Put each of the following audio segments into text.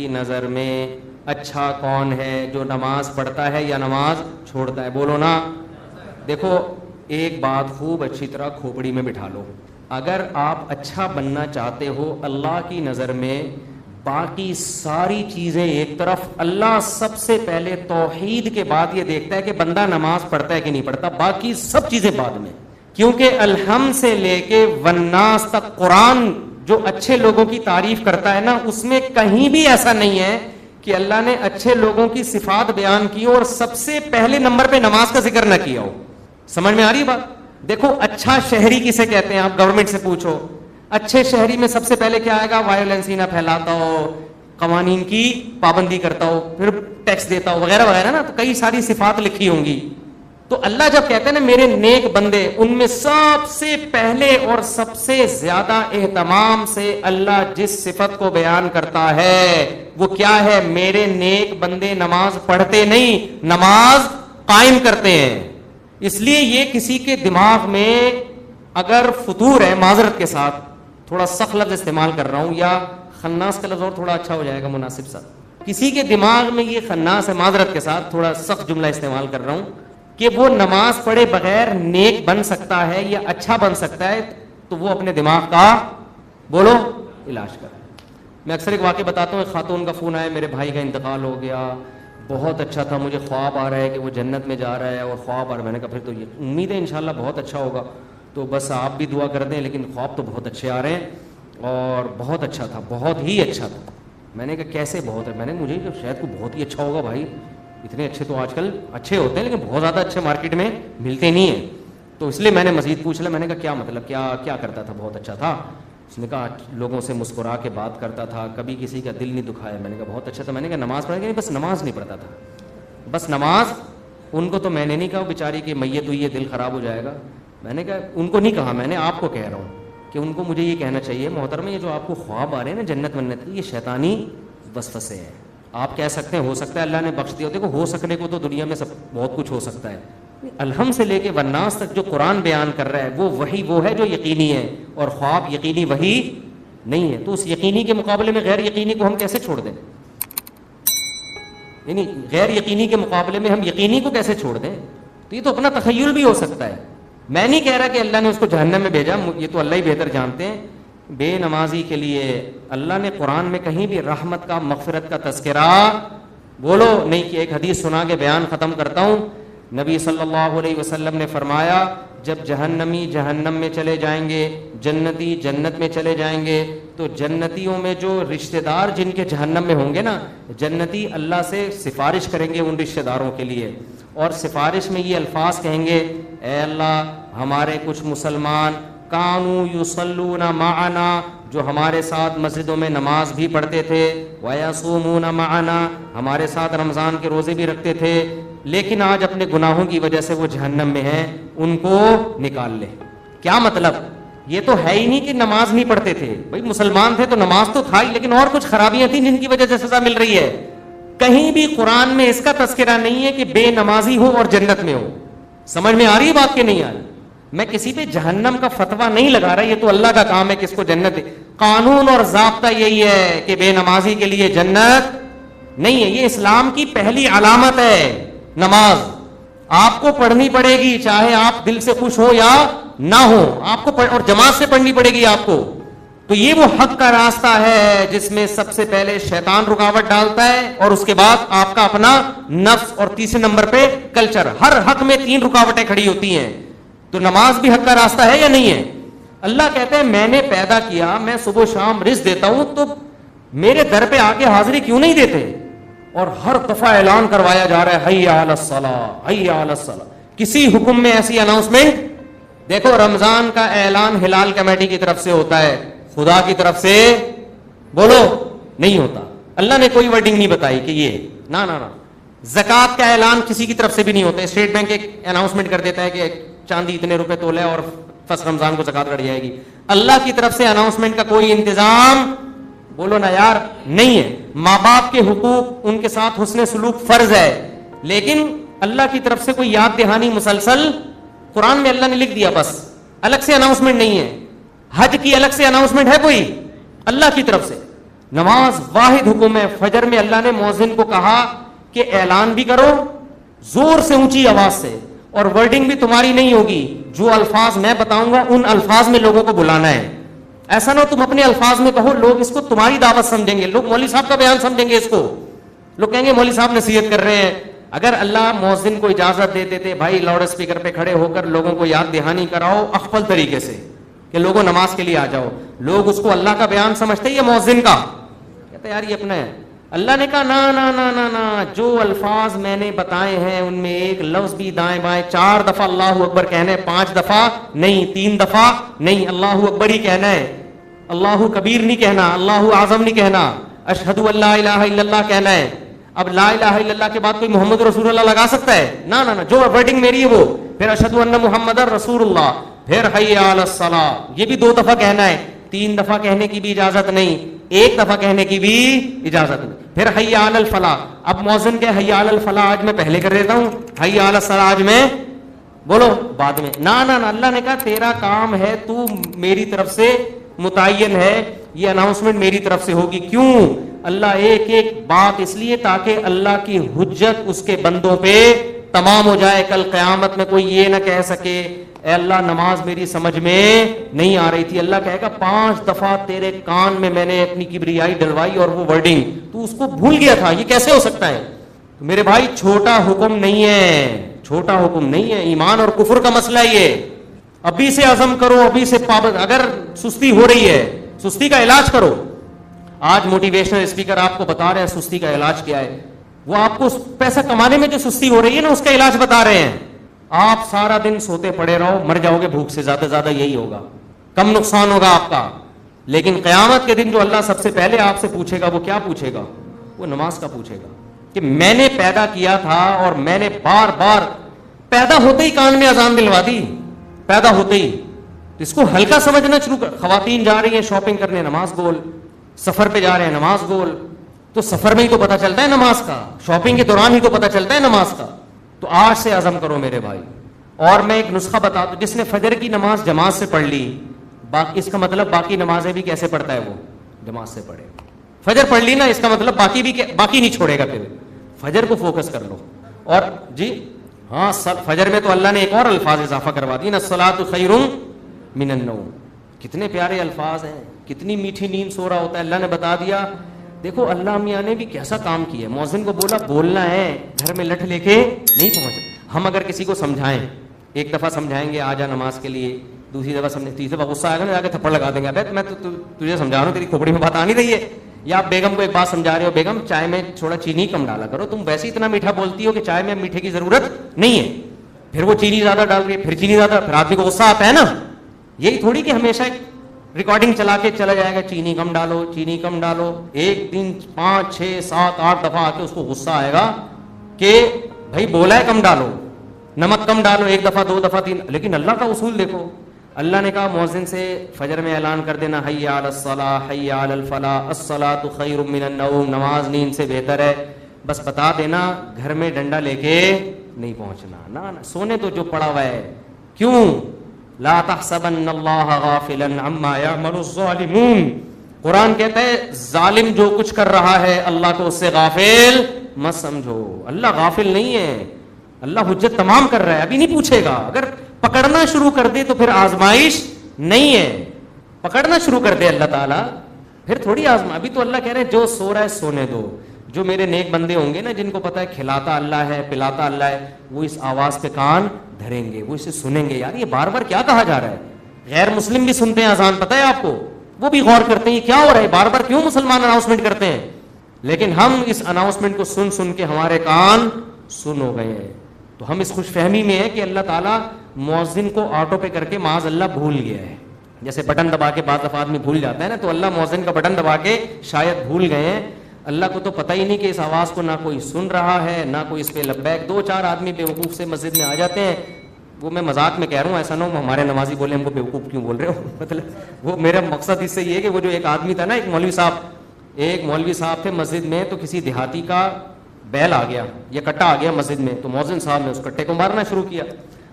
کی نظر میں اچھا کون ہے، جو نماز پڑھتا ہے یا نماز چھوڑتا ہے؟ بولو نا۔ دیکھو ایک بات خوب اچھی طرح کھوپڑی میں بٹھا لو، اگر آپ اچھا بننا چاہتے ہو اللہ کی نظر میں، باقی ساری چیزیں ایک طرف، اللہ سب سے پہلے توحید کے بعد یہ دیکھتا ہے کہ بندہ نماز پڑھتا ہے کہ نہیں پڑھتا، باقی سب چیزیں بعد میں، کیونکہ الحمد سے لے کے والناس تک قرآن جو اچھے لوگوں کی تعریف کرتا ہے نا، اس میں کہیں بھی ایسا نہیں ہے کہ اللہ نے اچھے لوگوں کی صفات بیان کی اور سب سے پہلے نمبر پہ نماز کا ذکر نہ کیا ہو۔ سمجھ میں آ رہی بات؟ دیکھو اچھا شہری کسے کہتے ہیں؟ آپ گورنمنٹ سے پوچھو، اچھے شہری میں سب سے پہلے کیا آئے گا؟ وائلنس ہی نہ پھیلاتا ہو، قوانین کی پابندی کرتا ہو، پھر ٹیکس دیتا ہو، وغیرہ وغیرہ نا، تو کئی ساری صفات لکھی ہوں گی۔ تو اللہ جب کہتے ہیں نا میرے نیک بندے، ان میں سب سے پہلے اور سب سے زیادہ اہتمام سے اللہ جس صفت کو بیان کرتا ہے وہ کیا ہے؟ میرے نیک بندے نماز پڑھتے نہیں، نماز قائم کرتے ہیں۔ اس لیے یہ کسی کے دماغ میں اگر فطور ہے، معذرت کے ساتھ تھوڑا سخت لفظ استعمال کر رہا ہوں، یا خناس کا لفظ اور تھوڑا اچھا ہو جائے گا مناسب سا، کسی کے دماغ میں یہ خناس ہے، معذرت کے ساتھ تھوڑا سخت جملہ استعمال کر رہا ہوں، کہ وہ نماز پڑھے بغیر نیک بن سکتا ہے یا اچھا بن سکتا ہے، تو وہ اپنے دماغ کا بولو علاج کرے۔ میں اکثر ایک واقعہ بتاتا ہوں، ایک خاتون کا فون آیا، میرے بھائی کا انتقال ہو گیا، بہت اچھا تھا، مجھے خواب آ رہا ہے کہ وہ جنت میں جا رہا ہے، اور خواب آ رہا ہے۔ میں نے کہا پھر تو یہ امید ہے انشاءاللہ بہت اچھا ہوگا، تو بس آپ بھی دعا کر دیں، لیکن خواب تو بہت اچھے آ رہے ہیں، اور بہت اچھا تھا، بہت ہی اچھا تھا۔ میں نے کہا کیسے بہت ہے؟ میں نے مجھے شاید کوئی بہت ہی اچھا ہوگا بھائی، اتنے اچھے تو آج کل اچھے ہوتے ہیں لیکن بہت زیادہ اچھے مارکیٹ میں ملتے نہیں ہیں، تو اس لیے میں نے مزید پوچھ لیا۔ میں نے کہا کیا مطلب، کیا کرتا تھا؟ بہت اچھا تھا۔ اس نے کہا لوگوں سے مسکرا کے بات کرتا تھا، کبھی کسی کا دل نہیں دکھایا۔ میں نے کہا بہت اچھا تھا۔ میں نے کہا نماز پڑھے گا؟ نہیں، بس نماز نہیں پڑھتا تھا، بس نماز۔ ان کو تو میں نے نہیں کہا بیچاری کہ میت ہوئی ہے دل خراب ہو جائے گا، میں نے کہا ان کو نہیں کہا، میں نے آپ کو کہہ رہا ہوں کہ ان کو مجھے یہ کہنا چاہیے محترم، یہ جو آپ کو خواب آ رہے ہیں نا جنت منت کی، یہ شیطانی وسوسے ہیں۔ آپ کہہ سکتے ہیں ہو سکتا ہے اللہ نے بخش دیا، دیکھو ہو سکنے کو تو دنیا میں سب بہت کچھ ہو سکتا ہے، الحمد سے لے کے والناس تک جو قرآن بیان کر رہا ہے وہ وہی وہ ہے جو یقینی ہے، اور خواب یقینی وہی نہیں ہے۔ تو اس یقینی کے مقابلے میں غیر یقینی کو ہم کیسے چھوڑ دیں؟ یعنی غیر یقینی کے مقابلے میں ہم یقینی کو کیسے چھوڑ دیں؟ تو یہ تو اپنا تخیل بھی ہو سکتا ہے۔ میں نہیں کہہ رہا کہ اللہ نے اس کو جہنم میں بھیجا، یہ تو اللہ ہی بہتر جانتے ہیں۔ بے نمازی کے لیے اللہ نے قرآن میں کہیں بھی رحمت کا، مغفرت کا تذکرہ بولو نہیں کہ ایک حدیث سنا کے بیان ختم کرتا ہوں۔ نبی صلی اللہ علیہ وسلم نے فرمایا جب جہنمی جہنم میں چلے جائیں گے، جنتی جنت میں چلے جائیں گے، تو جنتیوں میں جو رشتہ دار جن کے جہنم میں ہوں گے نا، جنتی اللہ سے سفارش کریں گے ان رشتہ داروں کے لیے، اور سفارش میں یہ الفاظ کہیں گے، اے اللہ ہمارے کچھ مسلمان کانوا یصلون معنا، جو ہمارے ساتھ مسجدوں میں نماز بھی پڑھتے تھے، ویصومون معنا، ہمارے ساتھ رمضان کے روزے بھی رکھتے تھے، لیکن آج اپنے گناہوں کی وجہ سے وہ جہنم میں ہیں، ان کو نکال لے۔ کیا مطلب؟ یہ تو ہے ہی نہیں کہ نماز نہیں پڑھتے تھے، بھائی مسلمان تھے تو نماز تو تھا ہی، لیکن اور کچھ خرابیاں تھیں جن کی وجہ سے سزا مل رہی ہے۔ کہیں بھی قرآن میں اس کا تذکرہ نہیں ہے کہ بے نمازی ہو اور جنت میں ہو۔ سمجھ میں آ رہی ہے بات کہ نہیں آ رہی؟ میں کسی پہ جہنم کا فتویٰ نہیں لگا رہا، یہ تو اللہ کا کام ہے کہ اس کو جنت دے۔ قانون اور ضابطہ یہی ہے کہ بے نمازی کے لیے جنت نہیں ہے۔ یہ اسلام کی پہلی علامت ہے نماز، آپ کو پڑھنی پڑے گی، چاہے آپ دل سے خوش ہو یا نہ ہو، آپ کو اور جماعت سے پڑھنی پڑے گی آپ کو۔ تو یہ وہ حق کا راستہ ہے جس میں سب سے پہلے شیطان رکاوٹ ڈالتا ہے، اور اس کے بعد آپ کا اپنا نفس، اور تیسرے نمبر پہ کلچر۔ ہر حق میں 3 رکاوٹیں کھڑی ہوتی ہیں، تو نماز بھی حق کا راستہ ہے یا نہیں ہے؟ اللہ کہتے ہیں میں نے پیدا کیا، میں صبح و شام رزق دیتا ہوں، تو میرے در پہ آ کے حاضری کیوں نہیں دیتے؟ اور ہر دفعہ اعلان کروایا جا رہا ہے حی علی الصلاۃ، حی علی الصلاۃ۔ کسی حکم میں ایسی اناؤنسمنٹ دیکھو، رمضان کا اعلان ہلال کمیٹی کی طرف سے ہوتا ہے، خدا کی طرف سے بولو نہیں ہوتا۔ اللہ نے کوئی ورڈنگ نہیں بتائی کہ یہ نہ نہ نہ۔ زکوٰۃ کا اعلان کسی کی طرف سے بھی نہیں ہوتا، اسٹیٹ بینک ایک اناؤنسمنٹ کر دیتا ہے کہ چاندی اتنے روپے تولے اور فرسٹ رمضان کو زکوٰۃ کٹ جائے گی۔ اللہ کی طرف سے اناؤنسمنٹ کا کوئی انتظام بولو نا یار نہیں ہے۔ ماں باپ کے حقوق، ان کے ساتھ حسن سلوک فرض ہے، لیکن اللہ کی طرف سے کوئی یاد دہانی مسلسل قرآن میں اللہ نے لکھ دیا، بس الگ سے اناؤنسمنٹ نہیں ہے۔ حج کی الگ سے اناؤنسمنٹ ہے کوئی؟ اللہ کی طرف سے۔ نماز واحد حکم ہے. فجر میں اللہ نے مؤذن کو کہا کہ اعلان بھی کرو زور سے اونچی آواز سے, اور ورڈنگ بھی تمہاری نہیں ہوگی, جو الفاظ میں بتاؤں گا ان الفاظ میں لوگوں کو بلانا ہے. ایسا نہ ہو تم اپنے الفاظ میں کہو, لوگ اس کو تمہاری دعوت سمجھیں گے, لوگ مولوی صاحب کا بیان سمجھیں گے اس کو, لوگ کہیں گے مولوی صاحب نصیحت کر رہے ہیں. اگر اللہ مؤذن کو اجازت دیتے تھے بھائی لاؤڈ اسپیکر پہ کھڑے ہو کر لوگوں کو یاد دہانی کراؤ اخفل طریقے سے کہ لوگوں نماز کے لیے آ جاؤ, لوگ اس کو اللہ کا بیان سمجھتے یا مؤذن کا, کہتے یار یہ اپنا ہے. اللہ نے کہا نا نا نا نا نا, جو الفاظ میں نے بتائے ہیں ان میں ایک لفظ بھی دائیں بائیں 4 دفعہ اللہ اکبر کہنا ہے, 5 دفعہ نہیں, 3 دفعہ نہیں, اللہ اکبر ہی کہنا ہے, اللہ کبیر نہیں کہنا, اللہ اعظم نہیں کہنا, اشہد ان لا الہ الا اللہ کہنا ہے. اب لا الہ الا اللہ کے بعد کوئی محمد رسول اللہ لگا سکتا ہے؟ نہ نہ, جو ورڈنگ میری ہے وہ, پھر اشہد ان محمد رسول اللہ, پھر حی علی الصلاۃ, یہ بھی 2 دفعہ کہنا ہے, 3 دفعہ کہنے کی بھی اجازت نہیں, 1 دفعہ کہنے کی بھی اجازت نہیں, پھر حی علی الفلاح. اب مؤذن کے حی علی الفلاح آج میں پہلے کر دیتا ہوں, حی علی الصلاۃ آج میں بولو بعد میں. نہ نہ, اللہ نے کہا تیرا کام ہے, تو میری طرف سے متعین ہے, یہ اناؤنسمنٹ میری طرف سے ہوگی. کیوں؟ اللہ ایک ایک بات اس لیے تاکہ اللہ کی حجت اس کے بندوں پہ تمام ہو جائے. کل قیامت میں کوئی یہ نہ کہہ سکے اے اللہ نماز میری سمجھ میں نہیں آ رہی تھی. اللہ کہے گا 5 دفعہ تیرے کان میں نے اپنی کبریائی ڈلوائی اور وہ ورڈنگ تو اس کو بھول گیا تھا, یہ کیسے ہو سکتا ہے؟ میرے بھائی چھوٹا حکم نہیں ہے, چھوٹا حکم نہیں ہے, ایمان اور کفر کا مسئلہ یہ. ابھی سے عزم کرو, ابھی سے پابند. اگر سستی ہو رہی ہے سستی کا علاج کرو. آج موٹیویشنل اسپیکر آپ کو بتا رہے ہیں سستی کا علاج کیا ہے. وہ آپ کو پیسہ کمانے میں جو سستی ہو رہی ہے نا اس کا علاج بتا رہے ہیں. آپ سارا دن سوتے پڑے رہو, مر جاؤ گے بھوک سے, زیادہ زیادہ یہی ہوگا, کم نقصان ہوگا آپ کا. لیکن قیامت کے دن جو اللہ سب سے پہلے آپ سے پوچھے گا وہ کیا پوچھے گا؟ وہ نماز کا پوچھے گا کہ میں نے پیدا کیا تھا اور میں نے بار بار پیدا ہوتے ہی کان میں اذان دلوا دی, پیدا ہوتے ہی. اس کو ہلکا سمجھنا شروع کر. خواتین جا رہی ہیں شاپنگ کرنے, نماز گول. سفر پہ جا رہے ہیں, نماز گول. تو سفر میں ہی تو پتہ چلتا ہے نماز کا, شاپنگ کے دوران ہی تو پتہ چلتا ہے نماز کا. تو آج سے عزم کرو میرے بھائی. اور میں ایک نسخہ بتا دوں, جس نے فجر کی نماز جماعت سے پڑھ لی, اس کا مطلب باقی نمازیں بھی کیسے پڑھتا ہے وہ جماعت سے پڑھے. فجر پڑھ لی نا, اس کا مطلب باقی بھی باقی نہیں چھوڑے گا. پھر فجر کو فوکس کر لو. اور جی ہاں, فجر میں تو اللہ نے ایک اور الفاظ اضافہ کروا دی نا, الصلاۃ خیر من النوم. کتنے پیارے الفاظ ہیں, کتنی میٹھی نیند سو رہا ہوتا ہے. اللہ نے بتا دیا. دیکھو اللہ میاں نے بھی کیسا کام کیا. مؤذن کو بولا بولنا ہے, گھر میں لٹھ لے کے نہیں پہنچا. ہم اگر کسی کو سمجھائیں, ایک دفعہ سمجھائیں گے آ جا نماز کے لیے, دوسری دفعہ سمجھیں, تیسری دفعہ غصہ آئے گا نا, جا کے تھپڑ لگا دیں گے, ابے میں تجھے سمجھا رہا ہوں, تیری کھوپڑی میں بات آ نہیں رہی ہے. یا آپ بیگم کو ایک بات سمجھا رہے ہو, بیگم چائے میں تھوڑا چینی کم ڈالا کرو, تم ویسے اتنا میٹھا بولتی ہو کہ چائے میں میٹھے کی ضرورت نہیں ہے. پھر وہ چینی زیادہ ڈال رہی ہے, پھر چینی زیادہ, پھر آدمی کو غصہ آتا ہے نا. یہی تھوڑی کہ ہمیشہ ریکارڈنگ چلا کے چلا جائے گا, چینی کم ڈالو, چینی کم ڈالو. ایک دن 5 6 7 8 دفعہ آ کے اس کو غصہ آئے گا کہ بھائی بولا ہے کم ڈالو, نمک کم ڈالو, 1 دفعہ 2 دفعہ 3. لیکن اللہ کا اصول دیکھو, اللہ نے کہا مؤذن سے فجر میں اعلان کر دینا, حی علی الصلاۃ حی علی الفلاح الصلاۃ خیر من النوم, نماز نیند سے بہتر ہے. بس بتا دینا, گھر میں ڈنڈا لے کے نہیں پہنچنا. نہ سونے تو جو پڑا ہوا ہے. کیوں؟ لا تحسبن اللہ غافلا عما یعمل الظالمون. قرآن کہتا ہے ظالم جو کچھ کر رہا ہے اللہ کو اس سے غافل مت سمجھو. اللہ غافل نہیں ہے, اللہ حجت تمام کر رہا ہے, ابھی نہیں پوچھے گا. اگر پکڑنا شروع کر دے تو پھر آزمائش نہیں ہے. پکڑنا شروع کر دے اللہ تعالیٰ پھر تھوڑی آزما. ابھی تو اللہ کہہ رہے ہیں جو سو رہا ہے سونے دو. جو میرے نیک بندے ہوں گے نا, جن کو پتا ہے کھلاتا اللہ ہے پلاتا اللہ ہے, وہ اس آواز پہ کان دھریں گے, وہ اسے سنیں گے. یار یہ بار بار کیا کہا جا رہا ہے. غیر مسلم بھی سنتے ہیں اذان, پتہ ہے آپ کو, وہ بھی غور کرتے ہیں یہ کیا ہو رہا ہے, بار بار کیوں مسلمان اناؤنسمنٹ کرتے ہیں. لیکن ہم اس اناؤنسمنٹ کو سن سن کے ہمارے کان سن ہو گئے ہیں. تو ہم اس خوش فہمی میں ہیں کہ اللہ تعالیٰ مؤذن کو آٹو پہ کر کے معاذ اللہ بھول گیا ہے. جیسے بٹن دبا کے بعض دفعہ آدمی بھول جاتا ہے نا, تو اللہ مؤذن کا بٹن دبا کے شاید بھول گئے ہیں. اللہ کو تو پتہ ہی نہیں کہ اس آواز کو نہ کوئی سن رہا ہے نہ کوئی اس پہ لبیک. 2-4 آدمی بیوقوف سے مسجد میں آ جاتے ہیں. وہ میں مذاق میں کہہ رہا ہوں, ایسا نہ ہو ہمارے نمازی بولے ہم کو بیوقوف کیوں بول رہے ہو. مطلب وہ میرا مقصد اس سے یہ ہے کہ وہ جو ایک آدمی تھا نا, ایک مولوی صاحب تھے مسجد میں, تو کسی دیہاتی کا بیل آ گیا یا کٹا آ گیا مسجد میں, تو مؤذن صاحب نے اس کٹے کو مارنا شروع کیا.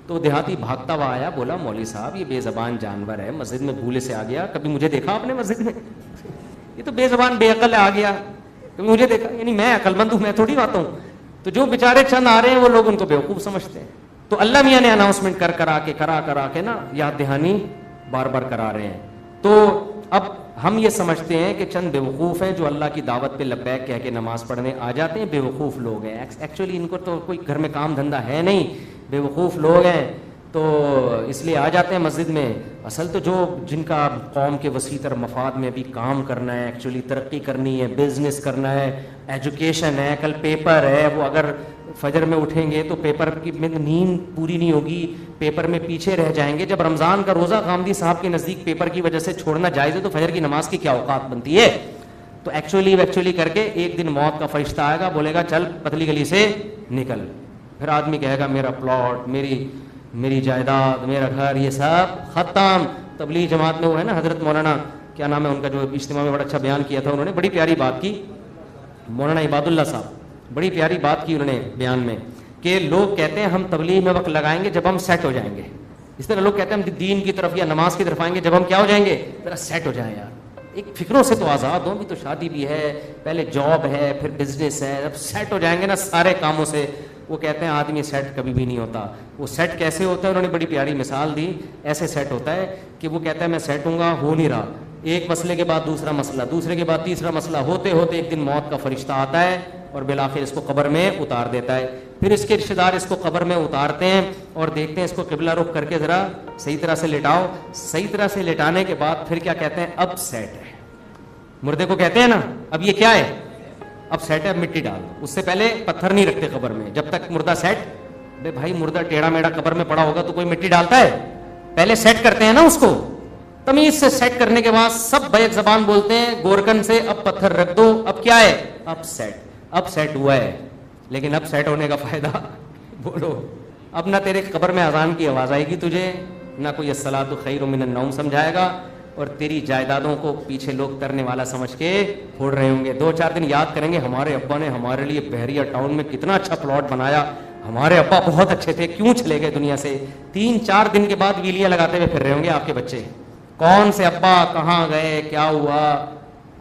تو دیہاتی بھاگتا ہوا آیا, بولا مولوی صاحب یہ بے زبان جانور ہے, مسجد میں بھولے سے آ گیا, کبھی مجھے دیکھا آپ نے مسجد میں؟ یہ تو بے زبان بے عقل آ گیا, مجھے دیکھا, یعنی میں عقل مند ہوں, میں تھوڑی بات ہوں. تو جو بیچارے چند آ رہے ہیں وہ لوگ ان کو بیوقوف سمجھتے ہیں. تو اللہ میاں نے اناؤنسمنٹ کرا کے نا یاد دہانی بار بار کرا رہے ہیں. تو اب ہم یہ سمجھتے ہیں کہ چند بیوقوف ہیں جو اللہ کی دعوت پہ لبیک کہہ کے نماز پڑھنے آ جاتے ہیں, بیوقوف لوگ ہیں. ایکچولی ان کو تو کوئی گھر میں کام دھندا ہے نہیں, بیوقوف لوگ ہیں, تو اس لیے آ جاتے ہیں مسجد میں. اصل تو جو جن کا قوم کے وسیع تر مفاد میں ابھی کام کرنا ہے, ایکچولی ترقی کرنی ہے, بزنس کرنا ہے, ایجوکیشن ہے, کل پیپر ہے, وہ اگر فجر میں اٹھیں گے تو پیپر کی میں نیند پوری نہیں ہوگی, پیپر میں پیچھے رہ جائیں گے. جب رمضان کا روزہ غامدی صاحب کے نزدیک پیپر کی وجہ سے چھوڑنا جائز ہے تو فجر کی نماز کی کیا اوقات بنتی ہے؟ تو ایکچولی کر کے ایک دن موت کا فرشتہ آئے گا, بولے گا چل پتلی گلی سے نکل. پھر آدمی کہے گا میرا پلاٹ, میری جائیداد, میرا گھر, یہ سب ختم. تبلیغ جماعت میں وہ ہے نا حضرت مولانا کیا نام ہے ان کا, جو اجتماع میں بڑا اچھا بیان کیا تھا, انہوں نے بڑی پیاری بات کی, مولانا عباد اللہ صاحب, بڑی پیاری بات کی انہوں نے بیان میں, کہ لوگ کہتے ہیں ہم تبلیغ میں وقت لگائیں گے جب ہم سیٹ ہو جائیں گے. اس طرح لوگ کہتے ہیں ہم دین کی طرف یا نماز کی طرف آئیں گے جب ہم کیا ہو جائیں گے, ذرا سیٹ ہو جائیں. یار ایک فکروں سے تو آزاد ہوں, بھی تو شادی بھی ہے, پہلے جاب ہے, پھر بزنس ہے, جب سیٹ ہو جائیں گے نا سارے کاموں سے. وہ کہتے ہیں آدمی سیٹ کبھی بھی نہیں ہوتا. وہ سیٹ کیسے ہوتا ہے, انہوں نے بڑی پیاری مثال دی. ایسے سیٹ ہوتا ہے کہ وہ کہتا ہے میں سیٹ ہوں گا, ہو نہیں رہا, ایک مسئلے کے بعد دوسرا مسئلہ, دوسرے کے بعد تیسرا مسئلہ, ہوتے ہوتے ایک دن موت کا فرشتہ آتا ہے اور بالآخر اس کو قبر میں اتار دیتا ہے. پھر اس کے رشتہ دار اس کو قبر میں اتارتے ہیں اور دیکھتے ہیں اس کو قبلہ رخ کر کے ذرا صحیح طرح سے لٹاؤ. صحیح طرح سے لٹانے کے بعد پھر کیا کہتے ہیں, اب سیٹ ہے. مردے کو کہتے ہیں نا اب یہ کیا ہے, اب سیٹ ہے, اب مٹی ڈال. اس سے پہلے پتھر نہیں رکھتے قبر میں جب تک مردہ سیٹ. بے بھائی مردہ ٹیڑھا میڑا قبر میں پڑا ہوگا تو کوئی مٹی ڈالتا ہے؟ پہلے سیٹ کرتے ہیں نا اس کو. تمیز سے سیٹ کرنے کے بعد سب بیک زبان بولتے ہیں گورکن سے, اب پتھر رکھ دو, اب کیا ہے, اب سیٹ. اب سیٹ ہوا ہے, لیکن اب سیٹ ہونے کا فائدہ بولو. اب نہ تیرے قبر میں اذان کی آواز آئے گی تجھے, نہ کوئی الصلاۃ خیر من النوم سمجھائے گا, اور تیری جائیدادوں کو پیچھے لوگ ترنے والا سمجھ کے پھوڑ رہے ہوں گے. 2-4 دن یاد کریں گے ہمارے ابا نے ہمارے لیے بحریہ ٹاؤن میں کتنا اچھا پلاٹ بنایا, ہمارے ابا بہت اچھے تھے, کیوں چلے گئے دنیا سے. 3-4 دن کے بعد ویلیاں لگاتے ہوئے پھر رہے ہوں گے آپ کے بچے, کون سے ابا کہاں گئے, کیا ہوا,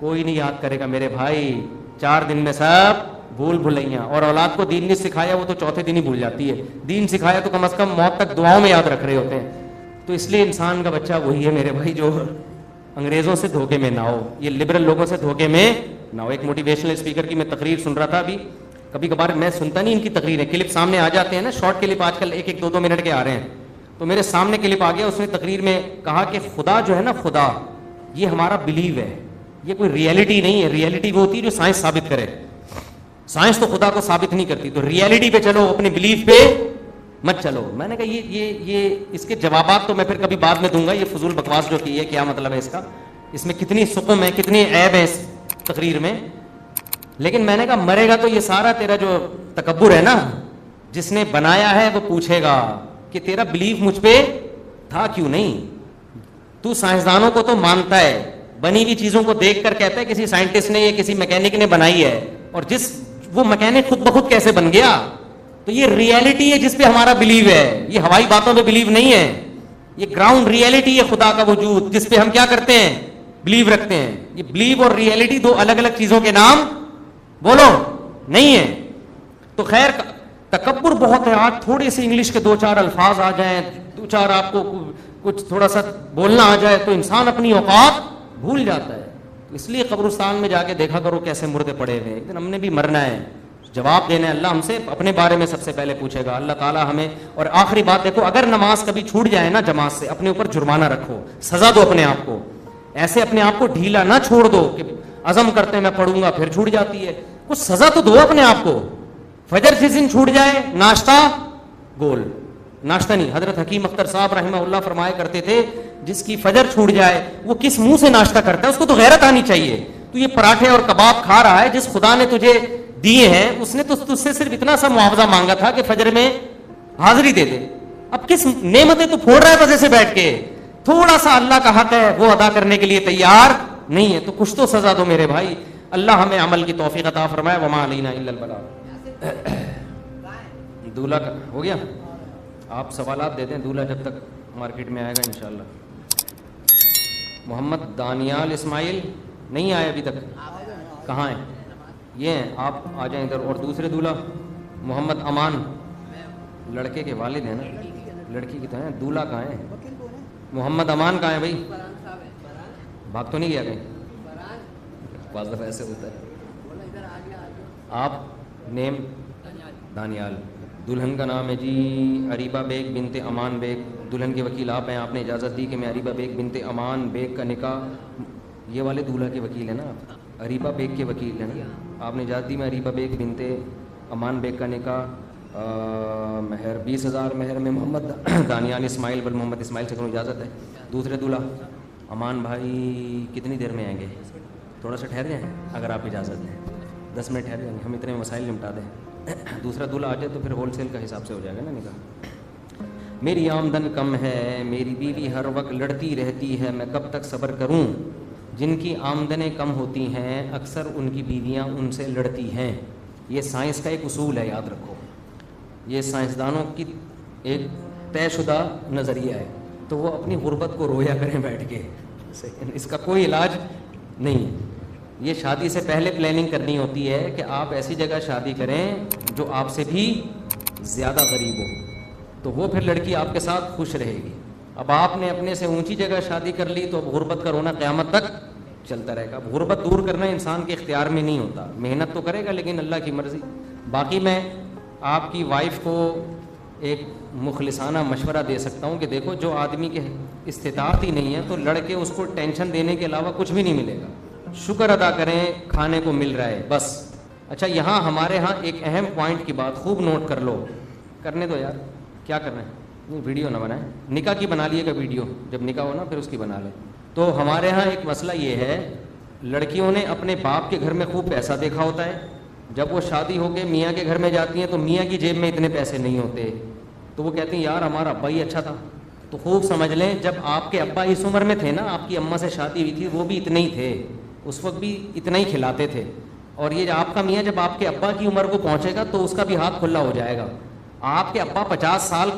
کوئی نہیں یاد کرے گا میرے بھائی. 4 دن میں سب بھول بھلائیاں. اور اولاد کو دین نہیں سکھایا وہ تو چوتھے دن ہی بھول جاتی ہے, دین سکھایا تو کم از کم موت تک دعاؤں میں یاد رکھ رہے ہوتے ہیں. تو اس لیے انسان کا بچہ وہی ہے میرے بھائی جو انگریزوں سے دھوکے میں نہ ہو, یہ لبرل لوگوں سے دھوکے میں نہ ہو. ایک موٹیویشنل اسپیکر کی میں تقریر سن رہا تھا ابھی, کبھی کبھار میں سنتا نہیں ان کی تقریریں, کلپ سامنے آ جاتے ہیں نا, شارٹ کلپ آج کل 1-2 منٹ کے آ رہے ہیں. تو میرے سامنے کلپ آ گیا, اس نے تقریر میں کہا کہ خدا جو ہے نا, خدا یہ ہمارا بلیو ہے, یہ کوئی ریئلٹی نہیں ہے. ریئلٹی وہ ہوتی ہے جو سائنس ثابت کرے, سائنس تو خدا کو ثابت نہیں کرتی. تو ریئلٹی پہ چلو, اپنے بلیف پہ مت چلو. میں نے کہا یہ اس کے جوابات تو میں پھر کبھی بعد میں دوں گا. یہ فضول بکواس جو کی ہے کیا مطلب ہے اس کا, اس میں کتنی سقم ہے, کتنی عیب ہے اس تقریر میں. لیکن میں نے کہا مرے گا تو یہ سارا تیرا جو تکبر ہے نا, جس نے بنایا ہے وہ پوچھے گا کہ تیرا بلیف مجھ پہ تھا کیوں نہیں. تو سائنسدانوں کو تو مانتا ہے, بنی ہوئی چیزوں کو دیکھ کر کہتا ہے کسی سائنٹسٹ نے یا کسی میکینک نے بنائی ہے, اور وہ میکینک خود بخود کیسے بن گیا. تو یہ ریئلٹی ہے جس پہ ہمارا بلیو ہے, یہ ہوائی باتوں پہ بلیو نہیں ہے. یہ گراؤنڈ ریئلٹی ہے خدا کا وجود, جس پہ ہم کیا کرتے ہیں, بلیو رکھتے ہیں. یہ بلیو اور ریئلٹی 2 الگ الگ چیزوں کے نام بولو نہیں ہے. تو خیر تکبر بہت ہے. آج تھوڑے سے انگلش کے 2-4 الفاظ آ جائیں, 2-4 آپ کو کچھ تھوڑا سا بولنا آ جائے تو انسان اپنی اوقات بھول جاتا ہے. اس لیے قبرستان میں جا کے دیکھا کرو کیسے مردے پڑے ہوئے. ایک دن ہم نے بھی مرنا ہے, جواب دینا ہے. اللہ ہم سے اپنے بارے میں سب سے پہلے پوچھے گا, اللہ تعالیٰ ہمیں. اور آخری بات دیکھو, اگر نماز کبھی چھوٹ جائے نا جماعت سے, اپنے اوپر جرمانہ رکھو, سزا دو اپنے آپ کو. ایسے اپنے آپ کو ڈھیلا نہ چھوڑ دو کہ عزم کرتے ہیں میں پڑھوں گا پھر چھوٹ جاتی ہے. کچھ سزا تو دو اپنے آپ کو. فجر جس دن چھوٹ جائے ناشتہ گول, ناشتہ نہیں. حضرت حکیم اختر صاحب رحمہ اللہ فرمایا کرتے تھے جس کی فجر چھوٹ جائے وہ کس منہ سے ناشتہ کرتا ہے, اس کو تو غیرت آنی چاہیے. تو یہ پراٹھے اور کباب کھا رہا ہے, جس خدا نے تجھے دیے ہیں اس نے تو تجھ سے صرف اتنا سا معاوضہ مانگا تھا کہ فجر میں حاضری دے دے. اب کس نعمتیں تو پھوڑ رہا ہے وجہ سے بیٹھ کے, تھوڑا سا اللہ کا حق ہے وہ ادا کرنے کے لیے تیار نہیں ہے. تو کچھ تو سزا دو میرے بھائی. اللہ ہمیں عمل کی توفیق عطا فرمائے. وما علینا الا البلاغ. دولہا کا ہو گیا, آپ سوالات دے دیں. دولہا جب تک مارکیٹ میں آئے گا انشاءاللہ. محمد دانیال اسماعیل نہیں آئے ابھی تک؟ کہاں ہیں؟ یہ ہیں، آپ آ جائیں ادھر. اور دوسرے دولہا محمد امان، لڑکے کے والد ہیں نا، لڑکی کی تو ہیں. دولہا کہاں ہے؟ محمد امان کہاں ہے بھائی؟ بھاگ تو نہیں گیا کہیں؟ بعض دفعہ ایسے ہوتا ہے. آپ نیم؟ دانیال. دلہن کا نام ہے جی اریبہ بیگ بنت امان بیگ. دلہن کے وکیل آپ ہیں، آپ نے اجازت دی کہ میں اریبہ بیگ بنت امان بیگ کا نکاح، یہ والے دولہا کے وکیل ہیں نا آپ، اریبہ بیگ کے وکیل ہیں نا، آپ نے اجازت دی میں اریبہ بیگ بنت امان بیگ کا نکاح مہر 20,000 مہر میں محمد دانیال اسماعیل بل محمد اسماعیل سے کروں، اجازت ہے. دوسرے دولہا امان بھائی کتنی دیر میں آئیں گے؟ تھوڑا سا ٹھہر جائیں اگر آپ اجازت دیں، 10 منٹ ٹھہر جائیں گے، ہم اتنے مسائل نمٹا دیں. دوسرا دولہا آ جائے تو پھر ہول سیل کا حساب سے ہو جائے گا نا نکاح. میری آمدن کم ہے، میری بیوی ہر وقت لڑتی رہتی ہے، میں کب تک صبر کروں؟ جن کی آمدنیں کم ہوتی ہیں اکثر ان کی بیویاں ان سے لڑتی ہیں. یہ سائنس کا ایک اصول ہے، یاد رکھو. یہ سائنسدانوں کی ایک طے شدہ نظریہ ہے. تو وہ اپنی غربت کو رویا کریں بیٹھ کے، اس کا کوئی علاج نہیں. یہ شادی سے پہلے پلاننگ کرنی ہوتی ہے کہ آپ ایسی جگہ شادی کریں جو آپ سے بھی زیادہ غریب ہو، تو وہ پھر لڑکی آپ کے ساتھ خوش رہے گی. اب آپ نے اپنے سے اونچی جگہ شادی کر لی تو اب غربت کا رونا قیامت تک چلتا رہے گا. اب غربت دور کرنا انسان کے اختیار میں نہیں ہوتا، محنت تو کرے گا لیکن اللہ کی مرضی. باقی میں آپ کی وائف کو ایک مخلصانہ مشورہ دے سکتا ہوں کہ دیکھو جو آدمی کے استطاعت ہی نہیں ہے تو لڑکے اس کو ٹینشن دینے کے علاوہ کچھ بھی نہیں ملے گا. شکر ادا کریں کھانے کو مل رہا ہے بس. اچھا یہاں ہمارے ہاں ایک اہم پوائنٹ کی بات خوب نوٹ کر لو. کرنے دو یار، کیا کرنا ہے؟ نہیں ویڈیو نہ بنائیں، نکاح کی بنا لیے گا ویڈیو، جب نکاح ہو نا پھر اس کی بنا لیں. تو ہمارے ہاں ایک مسئلہ یہ ہے، لڑکیوں نے اپنے باپ کے گھر میں خوب پیسہ دیکھا ہوتا ہے، جب وہ شادی ہو کے میاں کے گھر میں جاتی ہیں تو میاں کی جیب میں اتنے پیسے نہیں ہوتے، تو وہ کہتی ہیں یار ہمارا ابا ہی اچھا تھا. تو خوب سمجھ لیں جب آپ کے ابا اس عمر میں تھے نا، آپ کی اماں سے شادی ہوئی تھی، وہ بھی اتنے ہی تھے، اس وقت بھی اتنا ہی کھلاتے تھے. اور یہ آپ کا میاں جب آپ کے ابا کی عمر کو پہنچے گا تو اس کا بھی ہاتھ کھلا ہو جائے گا. آپ کے ابا 50 سال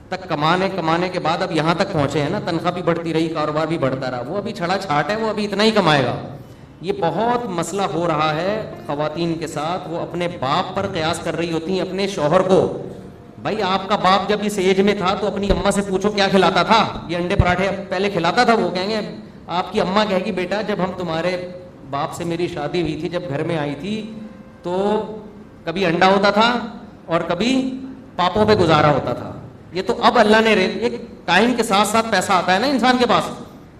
تک کمانے کے بعد اب یہاں تک پہنچے ہیں نا، تنخواہ بھی بڑھتی رہی، کاروبار بھی بڑھتا رہا، وہ ابھی چھڑا چھاٹ ہے، وہ ابھی اتنا ہی کمائے گا. یہ بہت مسئلہ ہو رہا ہے خواتین کے ساتھ، وہ اپنے باپ پر قیاس کر رہی ہوتی ہیں اپنے شوہر کو. بھائی آپ کا باپ جب اس ایج میں تھا تو اپنی اماں سے پوچھو کیا کھلاتا تھا؟ یہ انڈے پراٹھے پہلے کھلاتا تھا؟ وہ کہیں گے، آپ کی اماں کہے گی بیٹا جب ہم تمہارے باپ سے میری شادی ہوئی تھی، جب گھر میں آئی تھی تو کبھی انڈا ہوتا تھا اور کبھی پاپوں پہ گزارا ہوتا تھا. یہ تو اب اللہ نے ایک ٹائم کے ساتھ ساتھ پیسہ آتا ہے نا انسان کے پاس.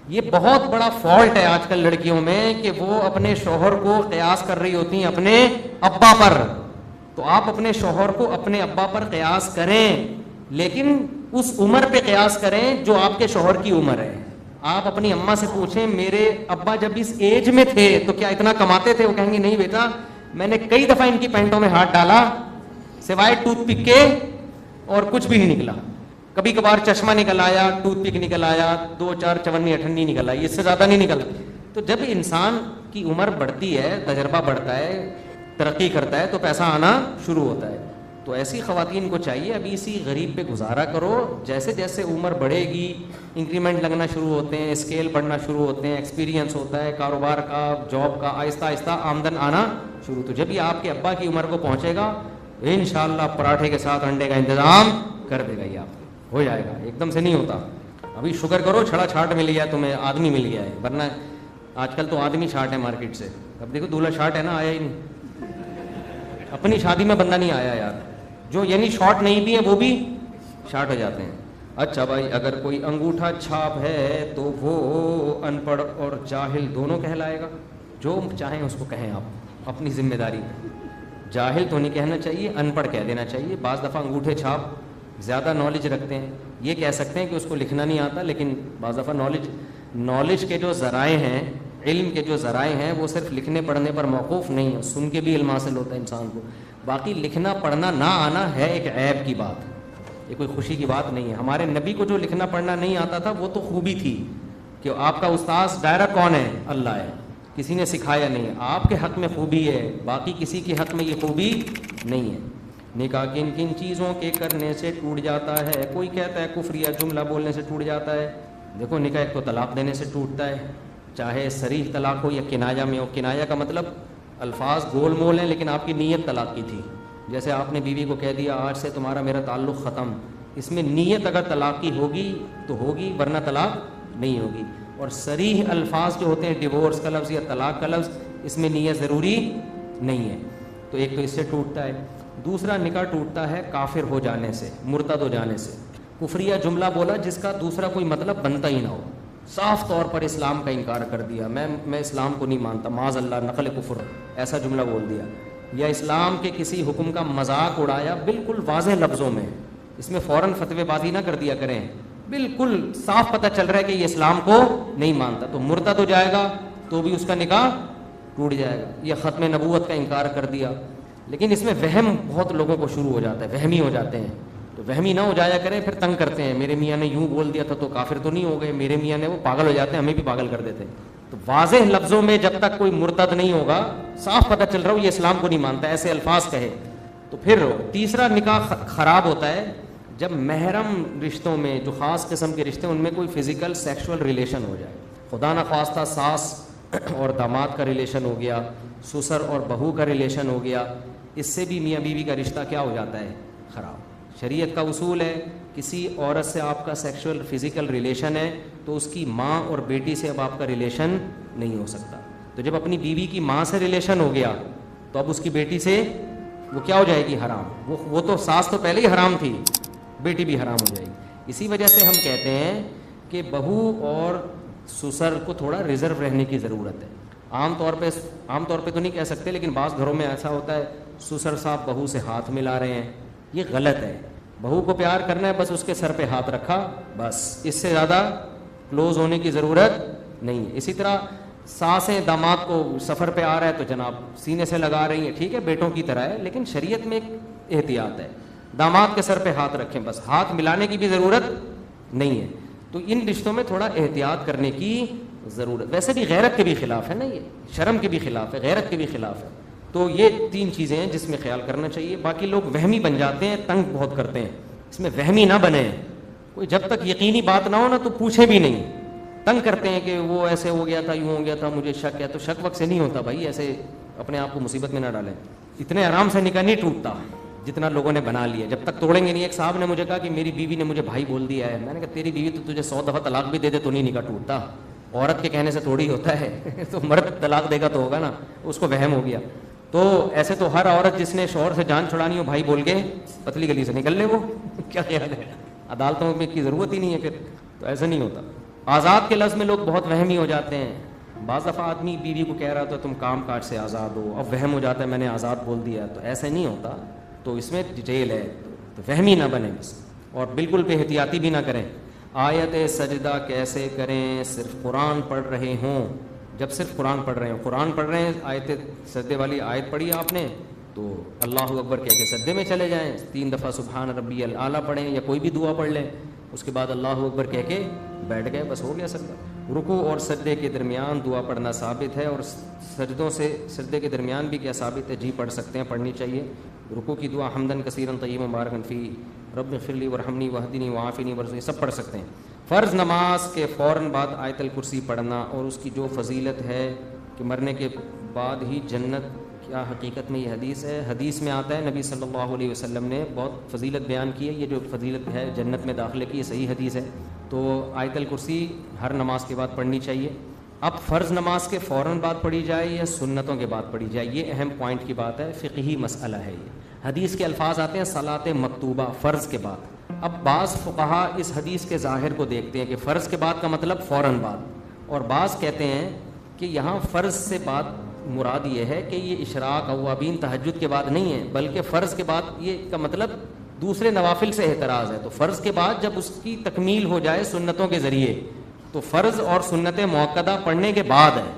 یہ بہت بڑا فالٹ ہے آج کل لڑکیوں میں کہ وہ اپنے شوہر کو قیاس کر رہی ہوتی ہیں اپنے ابا پر. تو آپ اپنے شوہر کو اپنے ابا پر قیاس کریں، لیکن اس عمر پہ قیاس کریں جو آپ کے شوہر کی عمر ہے. آپ اپنی اماں سے پوچھیں میرے ابا جب اس ایج میں تھے تو کیا اتنا کماتے تھے؟ وہ کہیں گے نہیں بیٹا میں نے کئی دفعہ ان کی پینٹوں میں ہاتھ ڈالا سوائے ٹوتھ پک کے اور کچھ بھی نہیں نکلا. کبھی کبھار چشمہ نکل آیا، ٹوتھ پک نکل آیا، 2-4 چونی اٹھنی نکل آئی، اس سے زیادہ نہیں نکلا. تو جب انسان کی عمر بڑھتی ہے، تجربہ بڑھتا ہے، ترقی کرتا ہے تو پیسہ آنا شروع ہوتا ہے. تو ایسی خواتین کو چاہیے ابھی اسی غریب پہ گزارا کرو. جیسے جیسے عمر بڑھے گی انکریمنٹ لگنا شروع ہوتے ہیں، اسکیل بڑھنا شروع ہوتے ہیں، ایکسپیرینس ہوتا ہے کاروبار کا، جاب کا، آہستہ آہستہ آمدن آنا شروع. تو جب یہ آپ کے ابا کی عمر کو پہنچے گا انشاءاللہ پراٹھے کے ساتھ انڈے کا انتظام کر دے گا. یہ آپ ہو جائے گا، ایک دم سے نہیں ہوتا. ابھی شکر کرو چھڑا چھاٹ مل گیا تمہیں، آدمی مل گیا ہے، ورنہ آج کل تو آدمی چھاٹ ہے مارکیٹ سے. اب دیکھو دولہا شارٹ ہے نا، آیا ہی نہیں. اپنی شادی میں بندہ نہیں آیا یار، جو یعنی شارٹ نہیں بھی ہیں وہ بھی شارٹ ہو جاتے ہیں. اچھا بھائی اگر کوئی انگوٹھا چھاپ ہے تو وہ ان پڑھ اور جاہل دونوں کہلائے گا؟ جو چاہیں اس کو کہیں آپ، اپنی ذمہ داری. جاہل تو نہیں کہنا چاہیے، ان پڑھ کہہ دینا چاہیے. بعض دفعہ انگوٹھے چھاپ زیادہ نالج رکھتے ہیں، یہ کہہ سکتے ہیں کہ اس کو لکھنا نہیں آتا، لیکن بعض دفعہ نالج کے جو ذرائع ہیں، علم کے جو ذرائع ہیں وہ صرف لکھنے پڑھنے پر موقوف نہیں ہے، سن کے بھی علم حاصل ہوتا ہے انسان کو. باقی لکھنا پڑھنا نہ آنا ہے ایک عیب کی بات، یہ کوئی خوشی کی بات نہیں ہے. ہمارے نبی کو جو لکھنا پڑھنا نہیں آتا تھا وہ تو خوبی تھی کہ آپ کا استاذ ڈائریکٹ کون ہے؟ اللہ ہے، کسی نے سکھایا نہیں ہے. آپ کے حق میں خوبی ہے، باقی کسی کے حق میں یہ خوبی نہیں ہے. نکاح کن کن چیزوں کے کرنے سے ٹوٹ جاتا ہے؟ کوئی کہتا ہے کفر یا جملہ بولنے سے ٹوٹ جاتا ہے. دیکھو نکاح ایک تو طلاق دینے سے ٹوٹتا ہے، چاہے صریح طلاق ہو یا کنایا میں ہو. کنایا کا مطلب الفاظ گول مول ہیں لیکن آپ کی نیت طلاق کی تھی. جیسے آپ نے بیوی کو کہہ دیا آج سے تمہارا میرا تعلق ختم, اس میں نیت اگر طلاق کی ہوگی تو ہوگی, ورنہ طلاق نہیں ہوگی. اور صریح الفاظ جو ہوتے ہیں ڈیورس کا لفظ یا طلاق کا لفظ, اس میں نیت ضروری نہیں ہے. تو ایک تو اس سے ٹوٹتا ہے. دوسرا نکاح ٹوٹتا ہے کافر ہو جانے سے, مرتد ہو جانے سے. کفریہ جملہ بولا جس کا دوسرا کوئی مطلب بنتا ہی نہ ہو, صاف طور پر اسلام کا انکار کر دیا, میں اسلام کو نہیں مانتا, معاذ اللہ نقل کفر, ایسا جملہ بول دیا. یا اسلام کے کسی حکم کا مذاق اڑایا بالکل واضح لفظوں میں, اس میں فوراً فتوی بازی نہ کر دیا کریں, بالکل صاف پتہ چل رہا ہے کہ یہ اسلام کو نہیں مانتا, تو مرتد ہو جائے گا تو بھی اس کا نکاح ٹوٹ جائے گا. یا ختم نبوت کا انکار کر دیا. لیکن اس میں وہم بہت لوگوں کو شروع ہو جاتا ہے, وہمی ہو جاتے ہیں, تو وہمی نہ ہو جایا کریں, پھر تنگ کرتے ہیں, میرے میاں نے یوں بول دیا تھا تو کافر تو نہیں ہو گئے, میرے میاں نے, وہ پاگل ہو جاتے ہیں, ہمیں بھی پاگل کر دیتے ہیں. تو واضح لفظوں میں جب تک کوئی مرتد نہیں ہوگا, صاف پتہ چل رہا ہو یہ اسلام کو نہیں مانتا, ایسے الفاظ کہے تو پھر. تیسرا نکاح خراب ہوتا ہے جب محرم رشتوں میں, جو خاص قسم کے رشتے, ان میں کوئی فزیکل سیکشول ریلیشن ہو جائے. خدا نخواستہ ساس اور داماد کا ریلیشن ہو گیا, سسر اور بہو کا ریلیشن ہو گیا, اس سے بھی میاں بیوی کا رشتہ کیا ہو جاتا ہے, خراب. شریعت کا اصول ہے کسی عورت سے آپ کا سیکشول فزیکل ریلیشن ہے تو اس کی ماں اور بیٹی سے اب آپ کا ریلیشن نہیں ہو سکتا. تو جب اپنی بیوی کی ماں سے ریلیشن ہو گیا تو اب اس کی بیٹی سے وہ کیا ہو جائے گی, حرام. وہ تو ساس تو پہلے ہی حرام تھی, بیٹی بھی حرام ہو جائے گی. اسی وجہ سے ہم کہتے ہیں کہ بہو اور سسر کو تھوڑا ریزرو رہنے کی ضرورت ہے. عام طور پہ تو نہیں کہہ سکتے, لیکن بعض گھروں میں ایسا ہوتا ہے سسر صاحب بہو سے ہاتھ ملا رہے ہیں, یہ غلط ہے. بہو کو پیار کرنا ہے, بس اس کے سر پہ ہاتھ رکھا, بس اس سے زیادہ کلوز ہونے کی ضرورت نہیں ہے. اسی طرح ساسیں داماد کو سفر پہ آ رہا ہے تو جناب سینے سے لگا رہی ہیں, ٹھیک ہے بیٹوں کی طرح ہے, لیکن شریعت میں ایک احتیاط ہے. داماد کے سر پہ ہاتھ رکھیں, بس ہاتھ ملانے کی بھی ضرورت نہیں ہے. تو ان رشتوں میں تھوڑا احتیاط کرنے کی ضرورت. ویسے بھی غیرت کے بھی خلاف ہے نا, یہ شرم کے بھی خلاف ہے, غیرت کے بھی خلاف ہے. تو یہ 3 چیزیں ہیں جس میں خیال کرنا چاہیے. باقی لوگ وہمی بن جاتے ہیں, تنگ بہت کرتے ہیں, اس میں وہمی نہ بنے. کوئی جب تک یقینی بات نہ ہو نا تو پوچھے بھی نہیں. تنگ کرتے ہیں کہ وہ ایسے ہو گیا تھا, یوں ہو گیا تھا, مجھے شک ہے. تو شک وقت سے نہیں ہوتا بھائی, ایسے اپنے آپ کو مصیبت میں نہ ڈالیں. اتنے آرام سے نکاح نہیں ٹوٹتا جتنا لوگوں نے بنا لیا, جب تک توڑیں گے نہیں. ایک صاحب نے مجھے کہا کہ میری بیوی نے مجھے بھائی بول دیا ہے. میں نے کہا تیری بیوی تو تجھے 100 دفعہ طلاق بھی دے دے تو نہیں نکاح ٹوٹتا, عورت کے کہنے سے تھوڑی ہوتا ہے. تو مرد طلاق دے گا تو ہوگا نا, اس کو وہم ہو گیا. تو ایسے تو ہر عورت جس نے شوہر سے جان چھڑانی ہو بھائی بول کے پتلی گلی سے نکل لے, وہ کیا خیال ہے, عدالتوں میں کی ضرورت ہی نہیں ہے پھر. تو ایسا نہیں ہوتا. آزاد کے لفظ میں لوگ بہت وہمی ہو جاتے ہیں. بعض دفعہ آدمی بیوی کو کہہ رہا تھا تم کام کاج سے آزاد ہو, اب وہم ہو جاتا ہے میں نے آزاد بول دیا. تو ایسے نہیں ہوتا, تو اس میں ڈیٹیل ہے, تو وہمی نہ بنے بس. اور بالکل بے احتیاطی بھی نہ کریں. آیت سجدہ کیسے کریں, صرف قرآن پڑھ رہے ہوں. جب صرف قرآن پڑھ رہے ہوں, قرآن پڑھ رہے ہیں, آیت سجدے والی آیت پڑھی آپ نے تو اللہ اکبر کہہ کے سجدے میں چلے جائیں. 3 دفعہ سبحان ربی الاعلیٰ پڑھیں یا کوئی بھی دعا پڑھ لیں, اس کے بعد اللہ اکبر کہہ کے بیٹھ گئے, بس ہو گیا سجدہ. رکوع اور سجدے کے درمیان دعا پڑھنا ثابت ہے, اور سجدوں سے سجدے کے درمیان بھی کیا ثابت ہے, جی پڑھ سکتے ہیں, پڑھنی چاہیے. رکوع کی دعا حمدن کثیرن طیبا مبارکن فی رب اغفر لی ورحمنی وہدنی وعافنی ورزقنی, سب پڑھ سکتے ہیں. فرض نماز کے فوراً بعد آیت الکرسی پڑھنا, اور اس کی جو فضیلت ہے کہ مرنے کے بعد ہی جنت, کیا حقیقت میں یہ حدیث ہے؟ حدیث میں آتا ہے, نبی صلی اللہ علیہ وسلم نے بہت فضیلت بیان کی ہے. یہ جو فضیلت ہے جنت میں داخلے کی, یہ صحیح حدیث ہے. تو آیت الکرسی ہر نماز کے بعد پڑھنی چاہیے. اب فرض نماز کے فوراً بعد پڑھی جائے یا سنتوں کے بعد پڑھی جائے, یہ اہم پوائنٹ کی بات ہے, فقہی مسئلہ ہے. یہ حدیث کے الفاظ آتے ہیں صلاۃ مکتوبہ, فرض کے بعد. اب بعض فقہا اس حدیث کے ظاہر کو دیکھتے ہیں کہ فرض کے بعد کا مطلب فوراً بعد, اور بعض کہتے ہیں کہ یہاں فرض سے بات مراد یہ ہے کہ یہ اشراق, اوابین, تہجد کے بعد نہیں ہے, بلکہ فرض کے بعد یہ کا مطلب دوسرے نوافل سے احتراز ہے. تو فرض کے بعد جب اس کی تکمیل ہو جائے سنتوں کے ذریعے, تو فرض اور سنت موقدہ پڑھنے کے بعد ہے.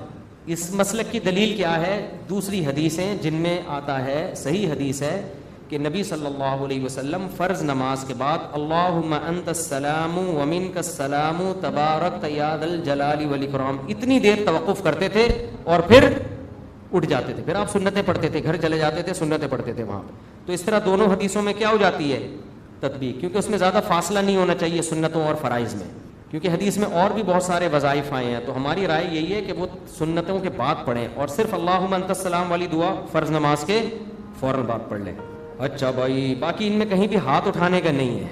اس مسلک کی دلیل کیا ہے؟ دوسری حدیثیں جن میں آتا ہے, صحیح حدیث ہے کہ نبی صلی اللہ علیہ وسلم فرض نماز کے بعد اللہم انت السلام ومنک السلام تبارکت یا ذا الجلال والاکرام اتنی دیر توقف کرتے تھے اور پھر اٹھ جاتے تھے. پھر آپ سنتیں پڑھتے تھے, گھر چلے جاتے تھے, سنتیں پڑھتے تھے وہاں پہ. تو اس طرح دونوں حدیثوں میں کیا ہو جاتی ہے؟ تطبیق, کیونکہ اس میں زیادہ فاصلہ نہیں ہونا چاہیے سنتوں اور فرائض میں. کیونکہ حدیث میں اور بھی بہت سارے وظائف آئے ہیں. تو ہماری رائے یہی ہے کہ وہ سنتوں کے بعد پڑھیں, اور صرف اللہم انت السلام والی دعا فرض نماز کے فوراً بعد پڑھ لیں. اچھا بھائی, باقی ان میں کہیں بھی ہاتھ اٹھانے کا نہیں ہے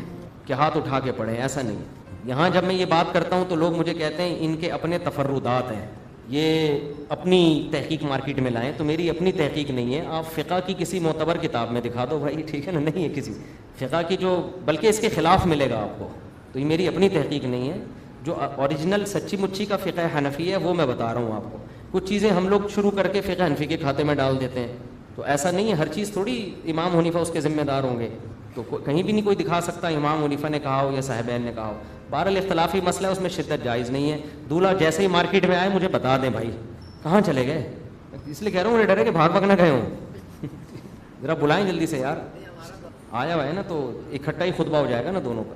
کہ ہاتھ اٹھا کے پڑھیں, ایسا نہیں. یہاں جب میں یہ بات کرتا ہوں تو لوگ مجھے کہتے ہیں ان کے اپنے تفردات ہیں, یہ اپنی تحقیق مارکیٹ میں لائیں. تو میری اپنی تحقیق نہیں ہے, آپ فقہ کی کسی معتبر کتاب میں دکھا دو بھائی, ٹھیک ہے نا, نہیں ہے کسی فقہ کی جو بلکہ اس کے خلاف ملے گا آپ کو. تو یہ میری اپنی تحقیق نہیں ہے, جو اوریجنل سچی مچھی کا فقہ حنفی ہے وہ میں بتا رہا ہوں آپ کو. کچھ چیزیں ہم لوگ شروع کر کے فقہ حنفی کے کھاتے میں ڈال دیتے ہیں, تو ایسا نہیں ہے, ہر چیز تھوڑی امام حنیفہ اس کے ذمہ دار ہوں گے. تو کہیں بھی نہیں کوئی دکھا سکتا امام حنیفہ نے کہا ہو یا صاحبین نے کہا ہو. بہرحال اختلافی مسئلہ ہے, اس میں شدت جائز نہیں ہے. دولہا جیسے ہی مارکیٹ میں آئے مجھے بتا دیں بھائی کہاں چلے گئے, اس لیے کہہ رہا ہوں, مجھے ڈر ہے کہ بھاگ نہ گئے ہوں. ذرا بلائیں جلدی سے یار, آیا ہوا ہے نا تو اکٹھا ہی خطبہ ہو جائے گا نا دونوں کا.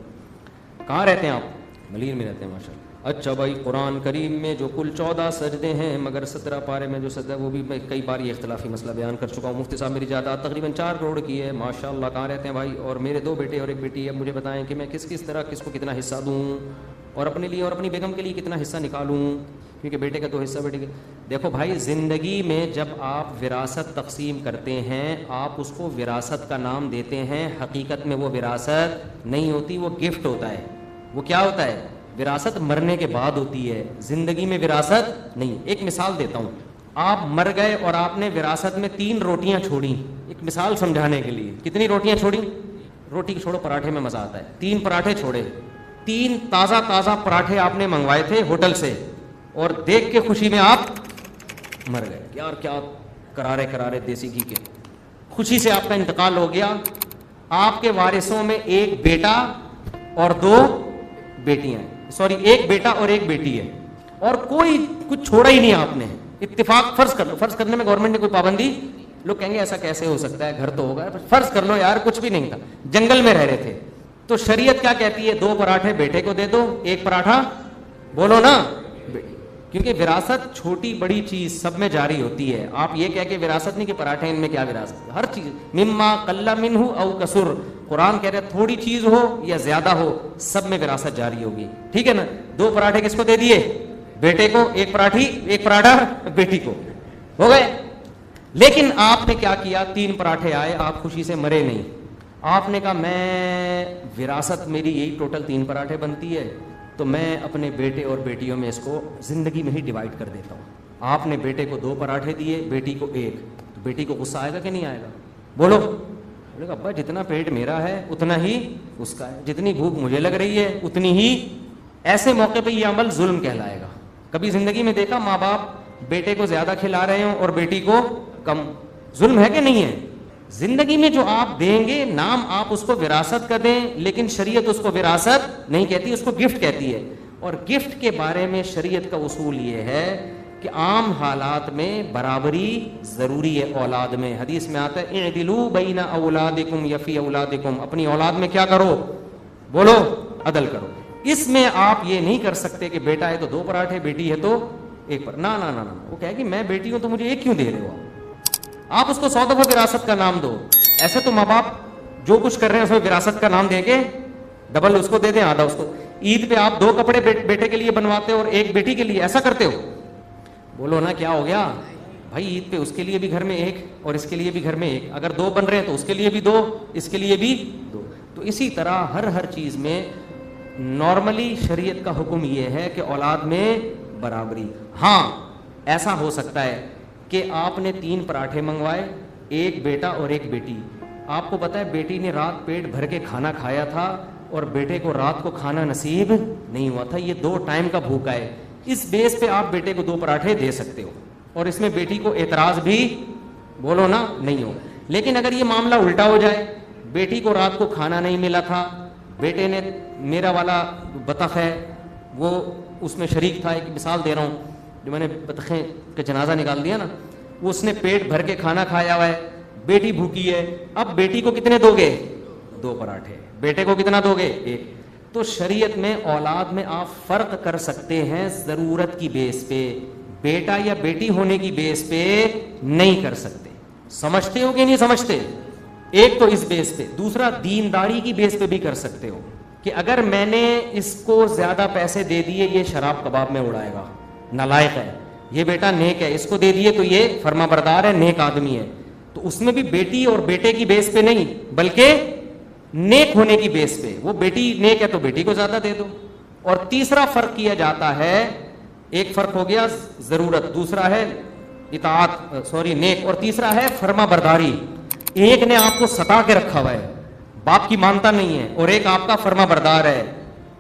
کہاں رہتے ہیں آپ؟ ملیر میں رہتے ہیں ماشاء اللہ. اچھا بھائی, قرآن کریم میں جو کل 14 سجدے ہیں مگر 17 پارے میں جو سجدہ, وہ بھی میں کئی بار یہ اختلافی مسئلہ بیان کر چکا ہوں. مفتی صاحب میری جائیداد تقریباً 4 کروڑ کی ہے ماشاء اللہ. کہاں رہتے ہیں بھائی؟ اور میرے 2 بیٹے اور 1 بیٹی ہے. مجھے بتائیں کہ میں کس طرح کس کو کتنا حصہ دوں, اور اپنے لیے اور اپنی بیگم کے لیے کتنا حصہ نکالوں, کیونکہ بیٹے کا 2 حصہ بیٹے کے. دیکھو بھائی, زندگی میں جب آپ وراثت تقسیم کرتے ہیں آپ اس کو وراثت کا نام دیتے ہیں, حقیقت میں وہ وراثت نہیں ہوتی, وہ گفٹ ہوتا ہے. وہ کیا ہوتا ہے؟ وراثت مرنے کے بعد ہوتی ہے, زندگی میں وراثت نہیں. ایک مثال دیتا ہوں, آپ مر گئے اور آپ نے وراثت میں 3 روٹیاں چھوڑی. ایک مثال سمجھانے کے لیے, کتنی روٹیاں چھوڑی؟ روٹی چھوڑو, پراٹھے میں مزہ آتا ہے. 3 پراٹھے چھوڑے, 3 تازہ پراٹھے آپ نے منگوائے تھے ہوٹل سے, اور دیکھ کے خوشی میں آپ مر گئے. یار کیا کرارے دیسی گھی کے, خوشی سے آپ کا انتقال ہو گیا. آپ کے وارثوں میں 1 بیٹا اور 2 بیٹیاں, سوری 1 بیٹا اور 1 بیٹی ہے, اور کوئی کچھ چھوڑا ہی نہیں آپ نے. اتفاق فرض کر لو, فرض کرنے میں گورنمنٹ نے کوئی پابندی, لوگ کہیں گے ایسا کیسے ہو سکتا ہے, گھر تو ہوگا. فرض کر لو یار کچھ بھی نہیں تھا, جنگل میں رہ رہے تھے. تو شریعت کیا کہتی ہے؟ 2 پراٹھے بیٹے کو دے دو, 1 پراٹھا بولو نا, کیونکہ وراثت چھوٹی بڑی چیز سب میں جاری ہوتی ہے. آپ یہ کہہ کے وراثت نہیں کہ پراٹھے ان میں کیا وراثت, ہر چیز مما قل منہ او کثر, قرآن کہہ رہے تھوڑی چیز ہو یا زیادہ ہو سب میں وراثت جاری ہوگی. ٹھیک ہے نا, 2 پراٹھے کس کو دے دیے؟ بیٹے کو. 1 پراٹھا بیٹی کو, ہو گئے. لیکن آپ نے کیا کیا؟ 3 پراٹھے آئے, آپ خوشی سے مرے نہیں. آپ نے کہا میں وراثت میری یہی ٹوٹل 3 پراٹھے بنتی ہے, تو میں اپنے بیٹے اور بیٹیوں میں اس کو زندگی میں ہی ڈیوائڈ کر دیتا ہوں. آپ نے بیٹے کو 2 پراٹھے دیے, بیٹی کو 1. تو بیٹی کو غصہ آئے گا کہ نہیں آئے گا؟ بولو. بولے گا ابا جتنا پیٹ میرا ہے اتنا ہی اس کا ہے, جتنی بھوک مجھے لگ رہی ہے اتنی ہی. ایسے موقع پہ یہ عمل ظلم کہلائے گا. کبھی زندگی میں دیکھا ماں باپ بیٹے کو زیادہ کھلا رہے ہوں اور بیٹی کو کم؟ ظلم ہے کہ نہیں ہے؟ زندگی میں جو آپ دیں گے نام آپ اس کو وراثت کا دیں, لیکن شریعت اس کو وراثت نہیں کہتی, اس کو گفٹ کہتی ہے. اور گفٹ کے بارے میں شریعت کا اصول یہ ہے کہ عام حالات میں برابری ضروری ہے اولاد میں. حدیث میں آتا ہے اعدلوا بین اولادکم یا فی اولادکم, اپنی اولاد میں کیا کرو؟ بولو, عدل کرو. اس میں آپ یہ نہیں کر سکتے کہ بیٹا ہے تو 2 پراٹھے, بیٹی ہے تو 1 پر. نہ وہ کہے کہ میں بیٹی ہوں تو مجھے 1 کیوں دے رہے ہو؟ آپ اس کو 100 دفعہ وراثت کا نام دو. ایسے تو ماں باپ جو کچھ کر رہے ہیں اس میں وراثت کا نام دے کے ڈبل اس کو دے دیں, آدھا اس کو. عید پہ آپ 2 کپڑے بیٹے کے لیے بنواتے ہو اور 1 بیٹی کے لیے, ایسا کرتے ہو؟ بولو نا کیا ہو گیا بھائی؟ عید پہ اس کے لیے بھی گھر میں 1 اور اس کے لیے بھی گھر میں 1. اگر 2 بن رہے ہیں تو اس کے لیے بھی 2, اس کے لیے بھی 2. تو اسی طرح ہر چیز میں نارملی شریعت کا حکم یہ ہے کہ اولاد میں برابری. ہاں ایسا ہو سکتا ہے کہ آپ نے 3 پراٹھے منگوائے, 1 بیٹا اور 1 بیٹی. آپ کو پتا ہے بیٹی نے رات پیٹ بھر کے کھانا کھایا تھا اور بیٹے کو رات کو کھانا نصیب نہیں ہوا تھا, یہ 2 ٹائم کا بھوکا ہے. اس بیس پہ آپ بیٹے کو 2 پراٹھے دے سکتے ہو, اور اس میں بیٹی کو اعتراض بھی بولو نا نہیں ہو. لیکن اگر یہ معاملہ الٹا ہو جائے, بیٹی کو رات کو کھانا نہیں ملا تھا, بیٹے نے, میرا والا بطخ ہے وہ اس میں شریک تھا, ایک مثال دے رہا ہوں, جو میں نے بطخیں کا جنازہ نکال دیا نا, وہ اس نے پیٹ بھر کے کھانا کھایا ہوا ہے, بیٹی بھوکی ہے. اب بیٹی کو کتنے دو گے؟ 2 پراٹھے. بیٹے کو کتنا دو گے؟ 1. تو شریعت میں اولاد میں آپ فرق کر سکتے ہیں ضرورت کی بیس پہ, بیٹا یا بیٹی ہونے کی بیس پہ نہیں کر سکتے. سمجھتے ہو کہ نہیں سمجھتے؟ ایک تو اس بیس پہ, دوسرا دینداری کی بیس پہ بھی کر سکتے ہو. کہ اگر میں نے اس کو زیادہ پیسے دے دیے یہ شراب کباب میں اڑائے گا, نالائق ہے, یہ بیٹا نیک ہے, اس کو دے دیے تو یہ فرما بردار ہے, نیک آدمی ہے. تو اس میں بھی بیٹی اور بیٹے کی بیس پہ نہیں بلکہ نیک ہونے کی بیس پہ, وہ بیٹی نیک ہے تو بیٹی کو زیادہ دے دو. اور تیسرا فرق کیا جاتا ہے, ایک فرق ہو گیا ضرورت, دوسرا ہے اطاعت نیک, اور تیسرا ہے فرما برداری. ایک نے آپ کو ستا کے رکھا ہوا ہے, باپ کی مانتا نہیں ہے, اور ایک آپ کا فرما بردار ہے,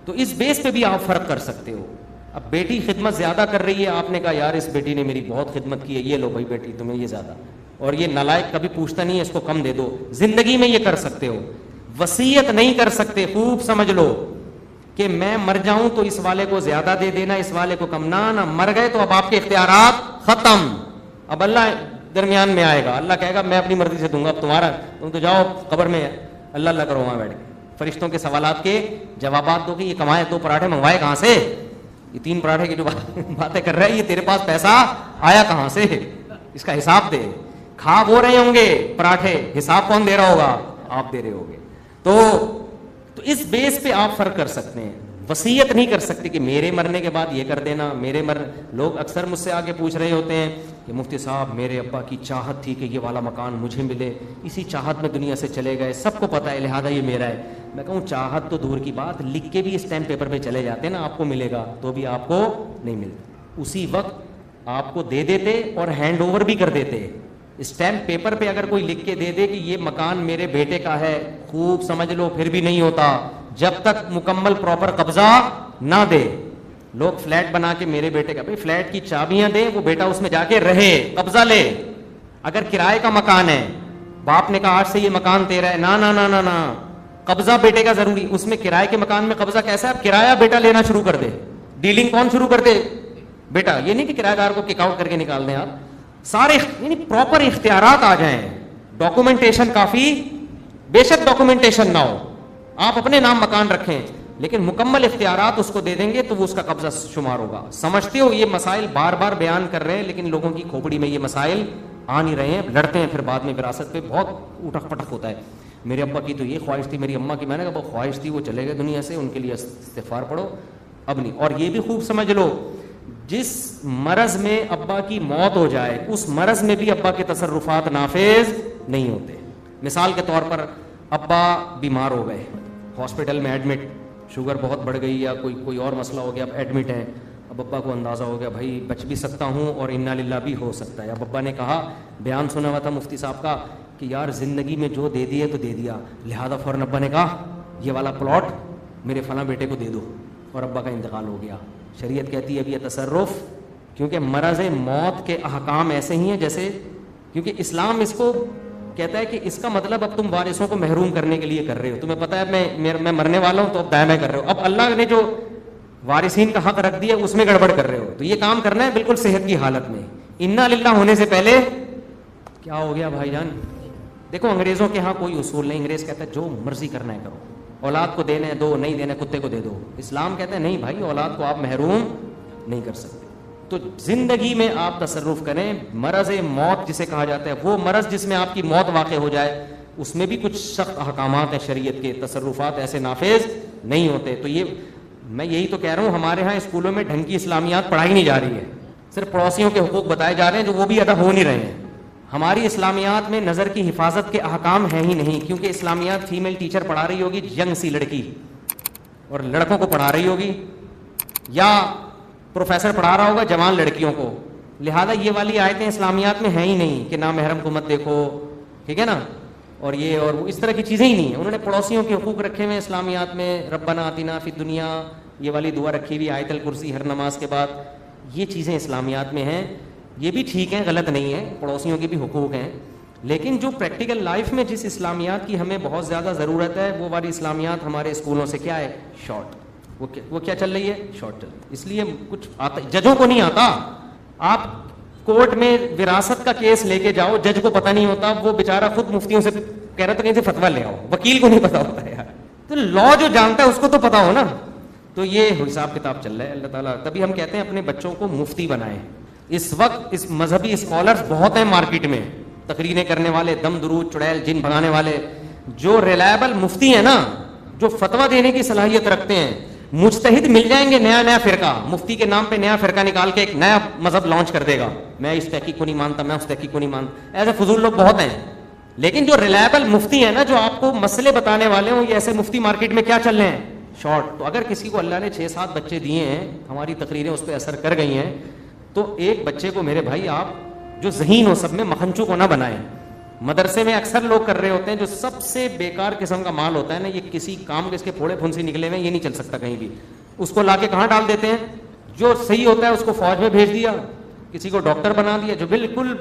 تو اس بیس پہ بھی آپ فرق کر سکتے ہو. اب بیٹی خدمت زیادہ کر رہی ہے, آپ نے کہا یار اس بیٹی نے میری بہت خدمت کی ہے, یہ لو بھائی بیٹی تمہیں یہ زیادہ, اور یہ نالائق کبھی پوچھتا نہیں ہے اس کو کم دے دو. زندگی میں یہ کر سکتے ہو, وصیت نہیں کر سکتے. خوب سمجھ لو کہ میں مر جاؤں تو اس والے کو زیادہ دے دینا, اس والے کو کم. نہ مر گئے تو اب آپ کے اختیارات ختم. اب اللہ درمیان میں آئے گا, اللہ کہے گا میں اپنی مرضی سے دوں گا, اب تمہارا, تم تو جاؤ قبر میں اللہ اللہ کرو وہاں بیٹھ کے, فرشتوں کے سوالات کے جوابات دو کہ یہ کمائے 2 پراٹھے منگوائے کہاں سے, یہ 3 پراٹھے کی جو باتیں کر رہے ہیں, یہ تیرے پاس پیسہ آیا کہاں سے, اس کا حساب دے. کھا وہ رہے ہوں گے پراٹھے, حساب کون دے رہا ہوگا, آپ دے رہے ہوگے. تو اس بیس پہ آپ فرق کر سکتے ہیں. وصیت نہیں کر سکتے کہ میرے مرنے کے بعد یہ کر دینا, لوگ اکثر مجھ سے آگے پوچھ رہے ہوتے ہیں کہ مفتی صاحب میرے ابا کی چاہت تھی کہ یہ والا مکان مجھے ملے, اسی چاہت میں دنیا سے چلے گئے, سب کو پتا ہے لہذا یہ میرا ہے. میں کہوں چاہت تو دور کی بات, لکھ کے بھی اسٹیمپ پیپر پہ چلے جاتے ہیں نا, آپ کو ملے گا تو بھی آپ کو نہیں ملتا. اسی وقت آپ کو دے دیتے اور ہینڈ اوور بھی کر دیتے. اسٹیمپ پیپر پہ اگر کوئی لکھ کے دے دے کہ یہ مکان میرے بیٹے کا ہے, خوب سمجھ لو پھر بھی نہیں ہوتا جب تک مکمل پراپر قبضہ نہ دے. لوگ فلیٹ بنا کے میرے بیٹے کا, بھائی فلیٹ کی چابیاں دیں, وہ بیٹا اس میں جا کے رہے, قبضہ لے. اگر کرائے کا مکان ہے, باپ نے کہا آج سے یہ مکان تیرا ہے, نہ نہ نہ نہ, قبضہ بیٹے کا ضروری. اس میں کرائے کے مکان میں قبضہ کیسا ہے, اب کرایہ بیٹا لینا شروع کر دے, ڈیلنگ کون شروع کر دے, بیٹا. یہ نہیں کہ کرایہ دار کو کک آؤٹ کر کے نکال دیں آپ, سارے یعنی پراپر اختیارات آ جائیں. ڈاکومنٹیشن کافی, بے شک ڈاکومنٹیشن نہ ہو, آپ اپنے نام مکان رکھیں, لیکن مکمل اختیارات اس کو دے دیں گے تو وہ اس کا قبضہ شمار ہوگا. سمجھتے ہو یہ مسائل بار بار بیان کر رہے ہیں, لیکن لوگوں کی کھوپڑی میں یہ مسائل آ نہیں رہے ہیں, لڑتے ہیں پھر بعد میں وراثت پہ بہت اٹھک پٹک ہوتا ہے. میرے ابا کی تو یہ خواہش تھی, میری اماں کی, میں نے کہا وہ خواہش تھی, وہ چلے گئے دنیا سے, ان کے لیے استغفار پڑھو, اب نہیں. اور یہ بھی خوب سمجھ لو, جس مرض میں ابا کی موت ہو جائے اس مرض میں بھی ابا کے تصرفات نافذ نہیں ہوتے. مثال کے طور پر ابا بیمار ہو گئے, ہاسپٹل میں ایڈمٹ, شوگر بہت بڑھ گئی یا کوئی اور مسئلہ ہو گیا, اب ایڈمٹ ہے. اب ابا کو اندازہ ہو گیا بھائی بچ بھی سکتا ہوں اور انا للہ بھی ہو سکتا ہے. اب ابا نے کہا, بیان سنا ہوا تھا مفتی صاحب کا کہ یار زندگی میں جو دے دیا تو دے دیا, لہذا فوراً ابا نے کہا یہ والا پلاٹ میرے فلاں بیٹے کو دے دو, اور ابا کا انتقال ہو گیا. شریعت کہتی ہے اب یہ تصرف, کیونکہ مرض موت کے احکام ایسے ہی ہیں جیسے, کیونکہ اسلام اس کو کہتا ہے کہ اس کا مطلب اب تم وارثوں کو محروم کرنے کے لیے کر رہے ہو, تمہیں پتا ہے میں مرنے والا ہوں تو اب دائیں کر رہے ہو, اب اللہ نے جو وارثین کا حق رکھ دیا اس میں گڑبڑ کر رہے ہو, تو یہ کام کرنا ہے بالکل صحت کی حالت میں, انا للہ ہونے سے پہلے. کیا ہو گیا بھائی جان؟ دیکھو انگریزوں کے ہاں کوئی اصول نہیں, انگریز کہتا ہے جو مرضی کرنا ہے کرو, اولاد کو دینا ہے دو, نہیں دینا کتے کو دے دو. اسلام کہتا ہے نہیں بھائی, اولاد کو آپ محروم نہیں کر سکتے. تو زندگی میں آپ تصرف کریں. مرض موت جسے کہا جاتا ہے, وہ مرض جس میں آپ کی موت واقع ہو جائے, اس میں بھی کچھ سخت احکامات ہیں شریعت کے, تصرفات ایسے نافذ نہیں ہوتے. تو یہ میں یہی تو کہہ رہا ہوں, ہمارے ہاں اسکولوں میں ڈھنگ کی اسلامیات پڑھائی نہیں جا رہی ہے, صرف پڑوسیوں کے حقوق بتائے جا رہے ہیں جو وہ بھی ادا ہو نہیں رہے ہیں. ہماری اسلامیات میں نظر کی حفاظت کے احکام ہیں ہی نہیں, کیونکہ اسلامیات فیمیل ٹیچر پڑھا رہی ہوگی ینگ سی لڑکی, اور لڑکوں کو پڑھا رہی ہوگی, یا پروفیسر پڑھا رہا ہوگا جوان لڑکیوں کو, لہذا یہ والی آیتیں اسلامیات میں ہیں ہی نہیں کہ نامحرم کو مت دیکھو, ٹھیک ہے نا, اور یہ اور وہ اس طرح کی چیزیں ہی نہیں ہیں. انہوں نے پڑوسیوں کے حقوق رکھے ہوئے اسلامیات میں, ربنا آتنا فی الدنیا یہ والی دعا رکھی ہوئی, آیت الکرسی ہر نماز کے بعد, یہ چیزیں اسلامیات میں ہیں. یہ بھی ٹھیک ہیں, غلط نہیں ہے, پڑوسیوں کے بھی حقوق ہیں, لیکن جو پریکٹیکل لائف میں جس اسلامیات کی ہمیں بہت زیادہ ضرورت ہے, وہ والی اسلامیات ہمارے اسکولوں سے کیا ہے, شارٹ. وہ کیا چل رہی ہے, شارٹ چل رہی ہے. اس لیے کچھ آتا, ججوں کو نہیں آتا. آپ کورٹ میں وراثت کا کیس لے کے جاؤ, جج کو پتہ نہیں ہوتا, وہ بیچارہ خود مفتیوں سے کہہ رہا تھا کہیں سے فتویٰ لے آؤ, وکیل کو نہیں پتا ہوتا یار. تو لا جو جانتا ہے اس کو تو پتا ہو نا. تو یہ حساب کتاب چل رہا ہے. اللہ تعالیٰ, تبھی ہم کہتے ہیں اپنے بچوں کو مفتی بنائیں. اس وقت اس مذہبی اسکالرز بہت ہیں مارکیٹ میں, تقریریں کرنے والے, دم درود چڑیل جن بھگانے والے. جو ریلائبل مفتی ہیں نا, جو فتویٰ دینے کی صلاحیت رکھتے ہیں. مجتہد مل جائیں گے, نیا نیا فرقہ, مفتی کے نام پہ نیا فرقہ نکال کے ایک نیا مذہب لانچ کر دے گا, میں اس تحقیق کو نہیں مانتا, میں اس تحقیق کو نہیں مانتا. ایسے فضول لوگ بہت ہیں. لیکن جو ریلائبل مفتی ہیں نا, جو آپ کو مسئلے بتانے والے ہوں, یہ ایسے مفتی مارکیٹ میں کیا چل رہے ہیں, شارٹ. تو اگر کسی کو اللہ نے 6-7 بچے دیے ہیں, ہماری تقریریں اس پہ اثر کر گئی ہیں, تو ایک بچے کو میرے بھائی آپ جو ذہین ہو سب میں مکھنچو کو نہ بنائیں. مدرسے میں اکثر لوگ کر رہے ہوتے ہیں جو سب سے بیکار قسم کا مال ہوتا ہے نا, یہ کسی کام کے اس کے پھوڑے پھنسی نکلے ہوئے, یہ نہیں چل سکتا کہیں بھی, اس کو لا کے کہاں ڈال دیتے ہیں. جو صحیح ہوتا ہے اس کو فوج میں بھیج دیا, کسی کو ڈاکٹر بنا دیا, جو بالکل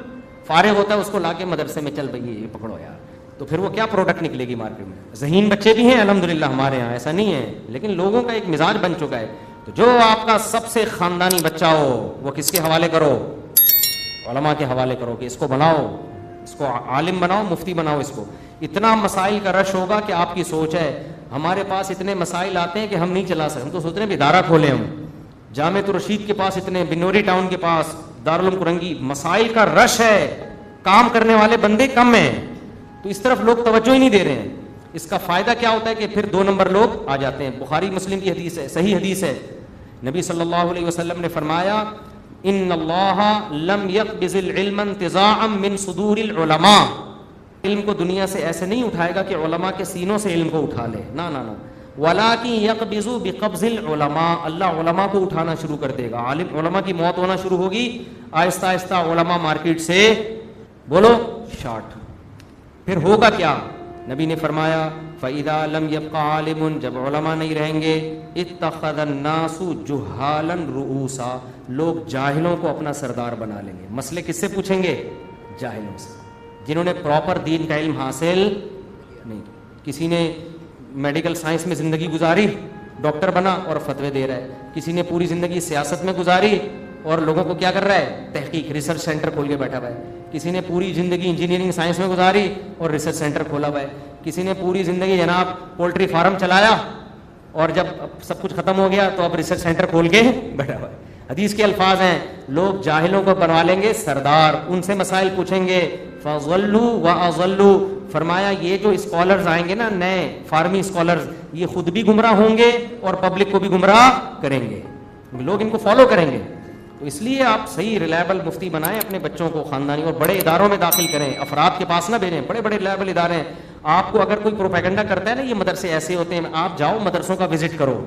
فارغ ہوتا ہے اس کو لا کے مدرسے میں چل بھائی یہ پکڑو یار. تو پھر وہ کیا پروڈکٹ نکلے گی مارکیٹ میں. ذہین بچے بھی ہیں الحمدللہ ہمارے یہاں, ایسا نہیں ہے, لیکن لوگوں کا ایک مزاج بن چکا ہے. تو جو آپ کا سب سے خاندانی بچہ ہو وہ کس کے حوالے کرو, علماء کے حوالے کرو کہ اس کو بناؤ, اس کو عالم بناؤ, مفتی بناؤ. اس کو اتنا مسائل کا رش ہوگا کہ آپ کی سوچ ہے. ہمارے پاس اتنے مسائل آتے ہیں کہ ہم نہیں چلا سکتے, ہم تو سوچ رہے ہیں ادارہ کھولیں ہم. جامعۃ الرشید کے پاس اتنے, بنوری ٹاؤن کے پاس, دارالعلوم کرنگی, مسائل کا رش ہے, کام کرنے والے بندے کم ہیں, تو اس طرف لوگ توجہ ہی نہیں دے رہے ہیں. اس کا فائدہ کیا ہوتا ہے کہ پھر 2 نمبر لوگ آ جاتے ہیں. بخاری مسلم کی حدیث ہے, صحیح حدیث ہے, نبی صلی اللہ علیہ وسلم نے فرمایا ان اللہ لم یقبض العلم انتزاعا من صدور العلماء. علم کو دنیا سے ایسے نہیں اٹھائے گا کہ علماء کے سینوں سے علم کو اٹھا لے, نہ نہ نہ, ولکن یقبض بقبض العلماء, اللہ علماء کو اٹھانا شروع کر دے گا. عالم علماء کی موت ہونا شروع ہوگی, آہستہ آہستہ علماء مارکیٹ سے بولو شارٹ. پھر ہوگا کیا, نبی نے فرمایا فَإِذَا لَمْ يَبْقَ عَالِمٌ, جب علماء نہیں رہیں گے, اتَّخَذَ النَّاسُ جُهَّالًا رُؤُوسًا, لوگ جاہلوں کو اپنا سردار بنا لیں گے. مسئلے کس سے پوچھیں گے, جاہلوں سے, جنہوں نے پراپر دین کا علم حاصل نہیں کیا. کسی نے میڈیکل سائنس میں زندگی گزاری, ڈاکٹر بنا اور فتوے دے رہا ہے. کسی نے پوری زندگی سیاست میں گزاری اور لوگوں کو کیا کر رہا ہے, تحقیق, ریسرچ سینٹر کھول کے بیٹھا ہوا ہے. کسی نے پوری زندگی انجینئرنگ سائنس میں گزاری اور ریسرچ سینٹر کھولا ہوا ہے. کسی نے پوری زندگی جناب پولٹری فارم چلایا اور جب سب کچھ ختم ہو گیا تو اب ریسرچ سینٹر کھول کے بیٹھا ہوا ہے. حدیث کے الفاظ ہیں, لوگ جاہلوں کو بنوا لیں گے سردار, ان سے مسائل پوچھیں گے. فَضَلُّوا وَأَضَلُّوا, فرمایا یہ جو اسکالرز آئیں گے نا, نئے فارمی اسکالرز, یہ خود بھی گمراہ ہوں گے اور پبلک کو بھی گمراہ کریں گے, لوگ ان کو فالو کریں گے. تو اس لیے آپ صحیح ریلائبل مفتی بنائیں اپنے بچوں کو خاندانی, اور بڑے اداروں میں داخل کریں, افراد کے پاس نہ بھیجیں, بڑے بڑے ریلائبل ادارے ہیں. آپ کو اگر کوئی پروپیگنڈا کرتا ہے نا یہ مدرسے ایسے ہوتے ہیں, آپ جاؤ مدرسوں کا وزٹ کرو,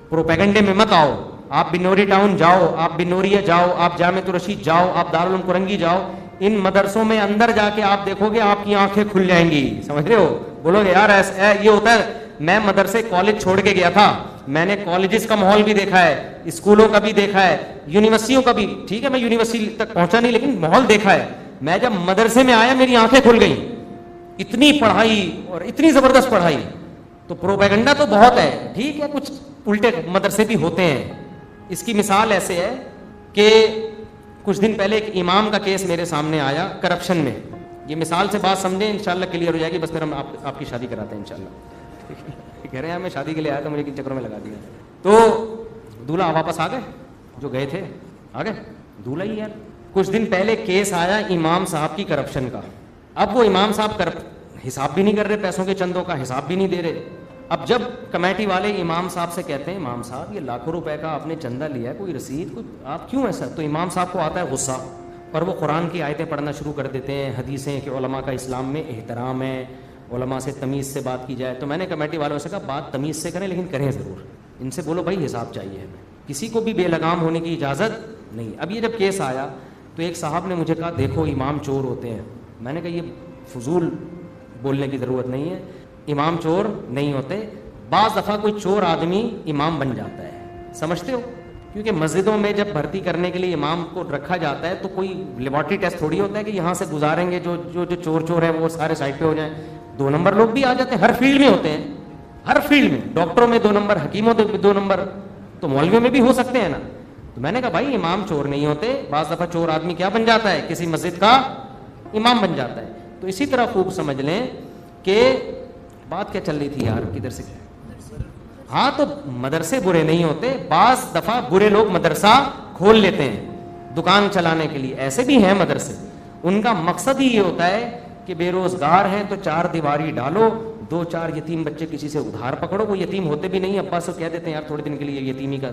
پروپیگنڈے میں مت آؤ. آپ بنوری ٹاؤن جاؤ, آپ بنوریہ جاؤ, آپ جامعۃ الرشید جاؤ, آپ دارالعلوم کرنگی جاؤ, ان مدرسوں میں اندر جا کے آپ دیکھو گے آپ کی آنکھیں کھل جائیں گی. سمجھ رہے ہو, بولو گے یار ایسا یہ ہوتا ہے. میں مدرسے کالج چھوڑ کے گیا تھا, میں نے کالجز کا ماحول بھی دیکھا ہے, اسکولوں کا بھی دیکھا ہے, یونیورسٹیوں کا بھی. ٹھیک ہے میں یونیورسٹی تک پہنچا نہیں لیکن ماحول دیکھا ہے. میں جب مدرسے میں آیا میری آنکھیں کھل گئیں, اتنی پڑھائی اور اتنی زبردست پڑھائی. تو پروپیگنڈا تو بہت ہے, ٹھیک ہے کچھ الٹے مدرسے بھی ہوتے ہیں. اس کی مثال ایسے ہے کہ کچھ دن پہلے ایک امام کا کیس میرے سامنے آیا کرپشن میں. یہ مثال سے بات سمجھیں, انشاءاللہ کلیئر ہو جائے گی. بس پھر ہم آپ کی شادی کراتے ہیں انشاءاللہ. کہہ رہے ہیں میں شادی کے لیے آیا تھا, مجھے کن چکروں میں لگا دیا. تو دولہا واپس آ گئے, جو گئے تھے آ گئے, دولہا ہی یار. کچھ دن پہلے کیس آیا امام صاحب کی کرپشن کا. اب وہ امام صاحب حساب بھی نہیں کر رہے, پیسوں کے چندوں کا حساب بھی نہیں دے رہے. اب جب کمیٹی والے امام صاحب سے کہتے ہیں امام صاحب یہ لاکھوں روپے کا آپ نے چندہ لیا ہے, کوئی رسید, کوئی آپ کیوں ایسا, تو امام صاحب کو آتا ہے غصہ اور وہ قرآن کی آیتیں پڑھنا شروع کر دیتے ہیں, حدیثیں کہ علماء کا اسلام میں احترام ہے, علماء سے تمیز سے بات کی جائے. تو میں نے کمیٹی والوں سے کہا بات تمیز سے کریں لیکن کریں ضرور, ان سے بولو بھائی حساب چاہیے ہمیں, کسی کو بھی بے لگام ہونے کی اجازت نہیں. اب یہ جب کیس آیا تو ایک صاحب نے مجھے کہا دیکھو امام چور ہوتے ہیں. میں نے کہا یہ فضول بولنے کی ضرورت نہیں ہے, امام چور نہیں ہوتے. بعض دفعہ کوئی چور آدمی امام بن جاتا ہے, سمجھتے ہو, کیونکہ مسجدوں میں جب بھرتی کرنے کے لیے امام کو رکھا جاتا ہے تو کوئی لیبارٹری ٹیسٹ تھوڑی ہوتا ہے کہ یہاں سے گزاریں گے جو چور ہیں وہ سارے سائڈ پہ ہو جائیں. 2 نمبر لوگ بھی آ جاتے ہیں, ہر فیلڈ میں ہوتے ہیں, ہر فیلڈ میں. ڈاکٹروں میں 2 نمبر, حکیموں میں 2 نمبر, تو مولویوں میں بھی ہو سکتے ہیں نا. تو میں نے کہا بھائی امام چور نہیں ہوتے, بعض دفعہ چور آدمی کیا بن جاتا ہے, کسی مسجد کا امام بن جاتا ہے. تو اسی طرح خوب سمجھ لیں کہ بات کیا چل رہی تھی یار, کدھر سے. ہاں تو مدرسے برے نہیں ہوتے, بعض دفعہ برے لوگ مدرسہ کھول لیتے ہیں دکان چلانے کے لیے, ایسے بھی ہیں مدرسے. ان کا مقصد ہی یہ ہوتا ہے کہ بے روزگار ہیں تو 4 دیواری ڈالو, 2-4 یتیم بچے کسی سے ادھار پکڑو, وہ یتیم ہوتے بھی نہیں, ابا سے کہہ دیتے ہیں یار تھوڑے دن کے لیے یتیمی کا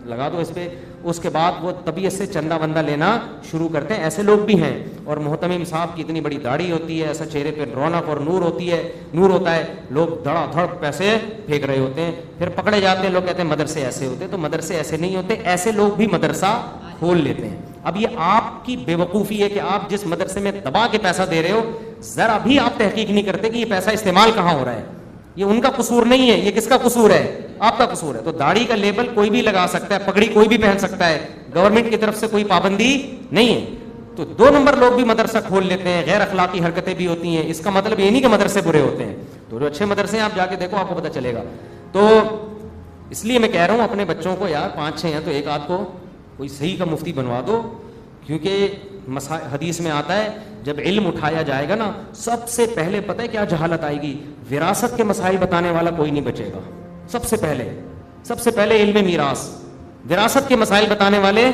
لگا دو اس پہ, اس کے بعد وہ طبیعت سے چندہ بندہ لینا شروع کرتے ہیں. ایسے لوگ بھی ہیں. اور محتمم صاحب کی اتنی بڑی داڑھی ہوتی ہے, ایسا چہرے پہ رونق اور نور ہوتا ہے, لوگ دھڑا دھڑ پیسے پھینک رہے ہوتے ہیں, پھر پکڑے جاتے ہیں, لوگ کہتے ہیں مدرسے ایسے ہوتے ہیں. تو مدرسے ایسے نہیں ہوتے, ایسے لوگ بھی مدرسہ کھول لیتے ہیں. اب یہ آپ کی بے وقوفی ہے کہ آپ جس مدرسے میں دبا کے پیسہ دے رہے ہو, ذرا بھی آپ تحقیق نہیں کرتے کہ یہ پیسہ استعمال کہاں ہو رہا ہے. یہ ان کا قصور نہیں ہے, یہ کس کا قصور ہے؟ آپ کا قصور ہے. تو داڑھی کا لیبل کوئی بھی لگا سکتا ہے, پگڑی کوئی بھی پہن سکتا ہے, گورنمنٹ کی طرف سے کوئی پابندی نہیں ہے. تو 2 نمبر لوگ بھی مدرسہ کھول لیتے ہیں, غیر اخلاقی حرکتیں بھی ہوتی ہیں. اس کا مطلب یہ نہیں کہ مدرسے برے ہوتے ہیں, تو جو اچھے مدرسے ہیں آپ جا کے دیکھو, آپ کو پتہ چلے گا. تو اس لیے میں کہہ رہا ہوں اپنے بچوں کو, یار 5-6 ہیں تو ایک آدھ کو کوئی صحیح کا مفتی بنوا دو, کیونکہ حدیث میں آتا ہے جب علم اٹھایا جائے گا نا, سب سے پہلے پتہ ہے کیا جہالت آئے گی؟ وراثت کے مسائل بتانے والا کوئی نہیں بچے گا. سب سے پہلے علم میراث, وراثت کے مسائل بتانے والے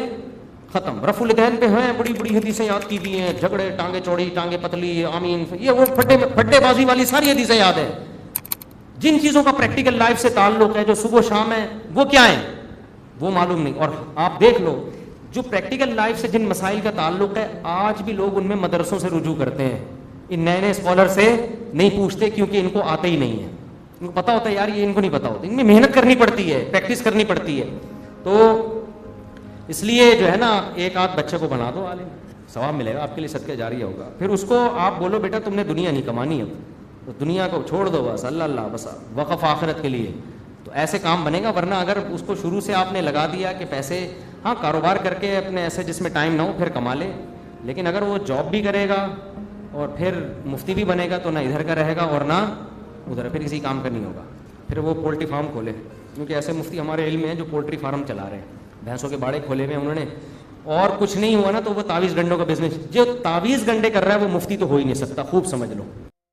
ختم. رفع الیدین پہ ہیں, بڑی بڑی حدیثیں یاد کی ہوئی ہیں, جھگڑے, ٹانگیں چوڑی ٹانگیں پتلی, آمین, یہ وہ پھٹے بازی والی ساری حدیثیں یاد ہیں. جن چیزوں کا پریکٹیکل لائف سے تعلق ہے, جو صبح شام ہے, وہ کیا ہیں وہ معلوم نہیں. اور آپ دیکھ لو جو پریکٹیکل لائف سے جن مسائل کا تعلق ہے, آج بھی لوگ ان میں مدرسوں سے رجوع کرتے ہیں, ان نئے اسکالر سے نہیں پوچھتے, کیونکہ ان کو آتے ہی نہیں ہے. ان کو پتا ہوتا ہے یار یہ ان کو نہیں پتا ہوتا, ان میں محنت کرنی پڑتی ہے, پریکٹس کرنی پڑتی ہے. تو اس لیے جو ہے نا, ایک آدھ بچے کو بنا دو عالم, ثواب ملے گا آپ کے لیے, صدقہ جاریہ ہوگا. پھر اس کو آپ بولو بیٹا تم نے دنیا نہیں کمانی, اب تو دنیا کو چھوڑ دو, بس اللہ بس وقف آخرت کے لیے. تو ایسے کام بنے گا. ورنہ اگر اس کو شروع سے آپ نے لگا دیا کہ پیسے, ہاں کاروبار کر کے اپنے ایسے جس میں ٹائم نہ ہو پھر کما لے, لیکن اگر وہ جاب بھی کرے گا اور پھر مفتی بھی بنے گا تو نہ ادھر کا رہے گا اور نہ ادھر, پھر کسی کام کا نہیں ہوگا. پھر وہ پولٹری فارم کھولے, کیونکہ ایسے مفتی ہمارے علم میں ہیں جو پولٹری فارم چلا رہے ہیں, بھینسوں کے باڑے کھولے ہوئے انہوں نے, اور کچھ نہیں ہوا نا تو وہ تعویذ گنڈوں کا بزنس. جو تعویذ گنڈے کر رہا ہے وہ مفتی تو ہو ہی نہیں سکتا, خوب سمجھ لو.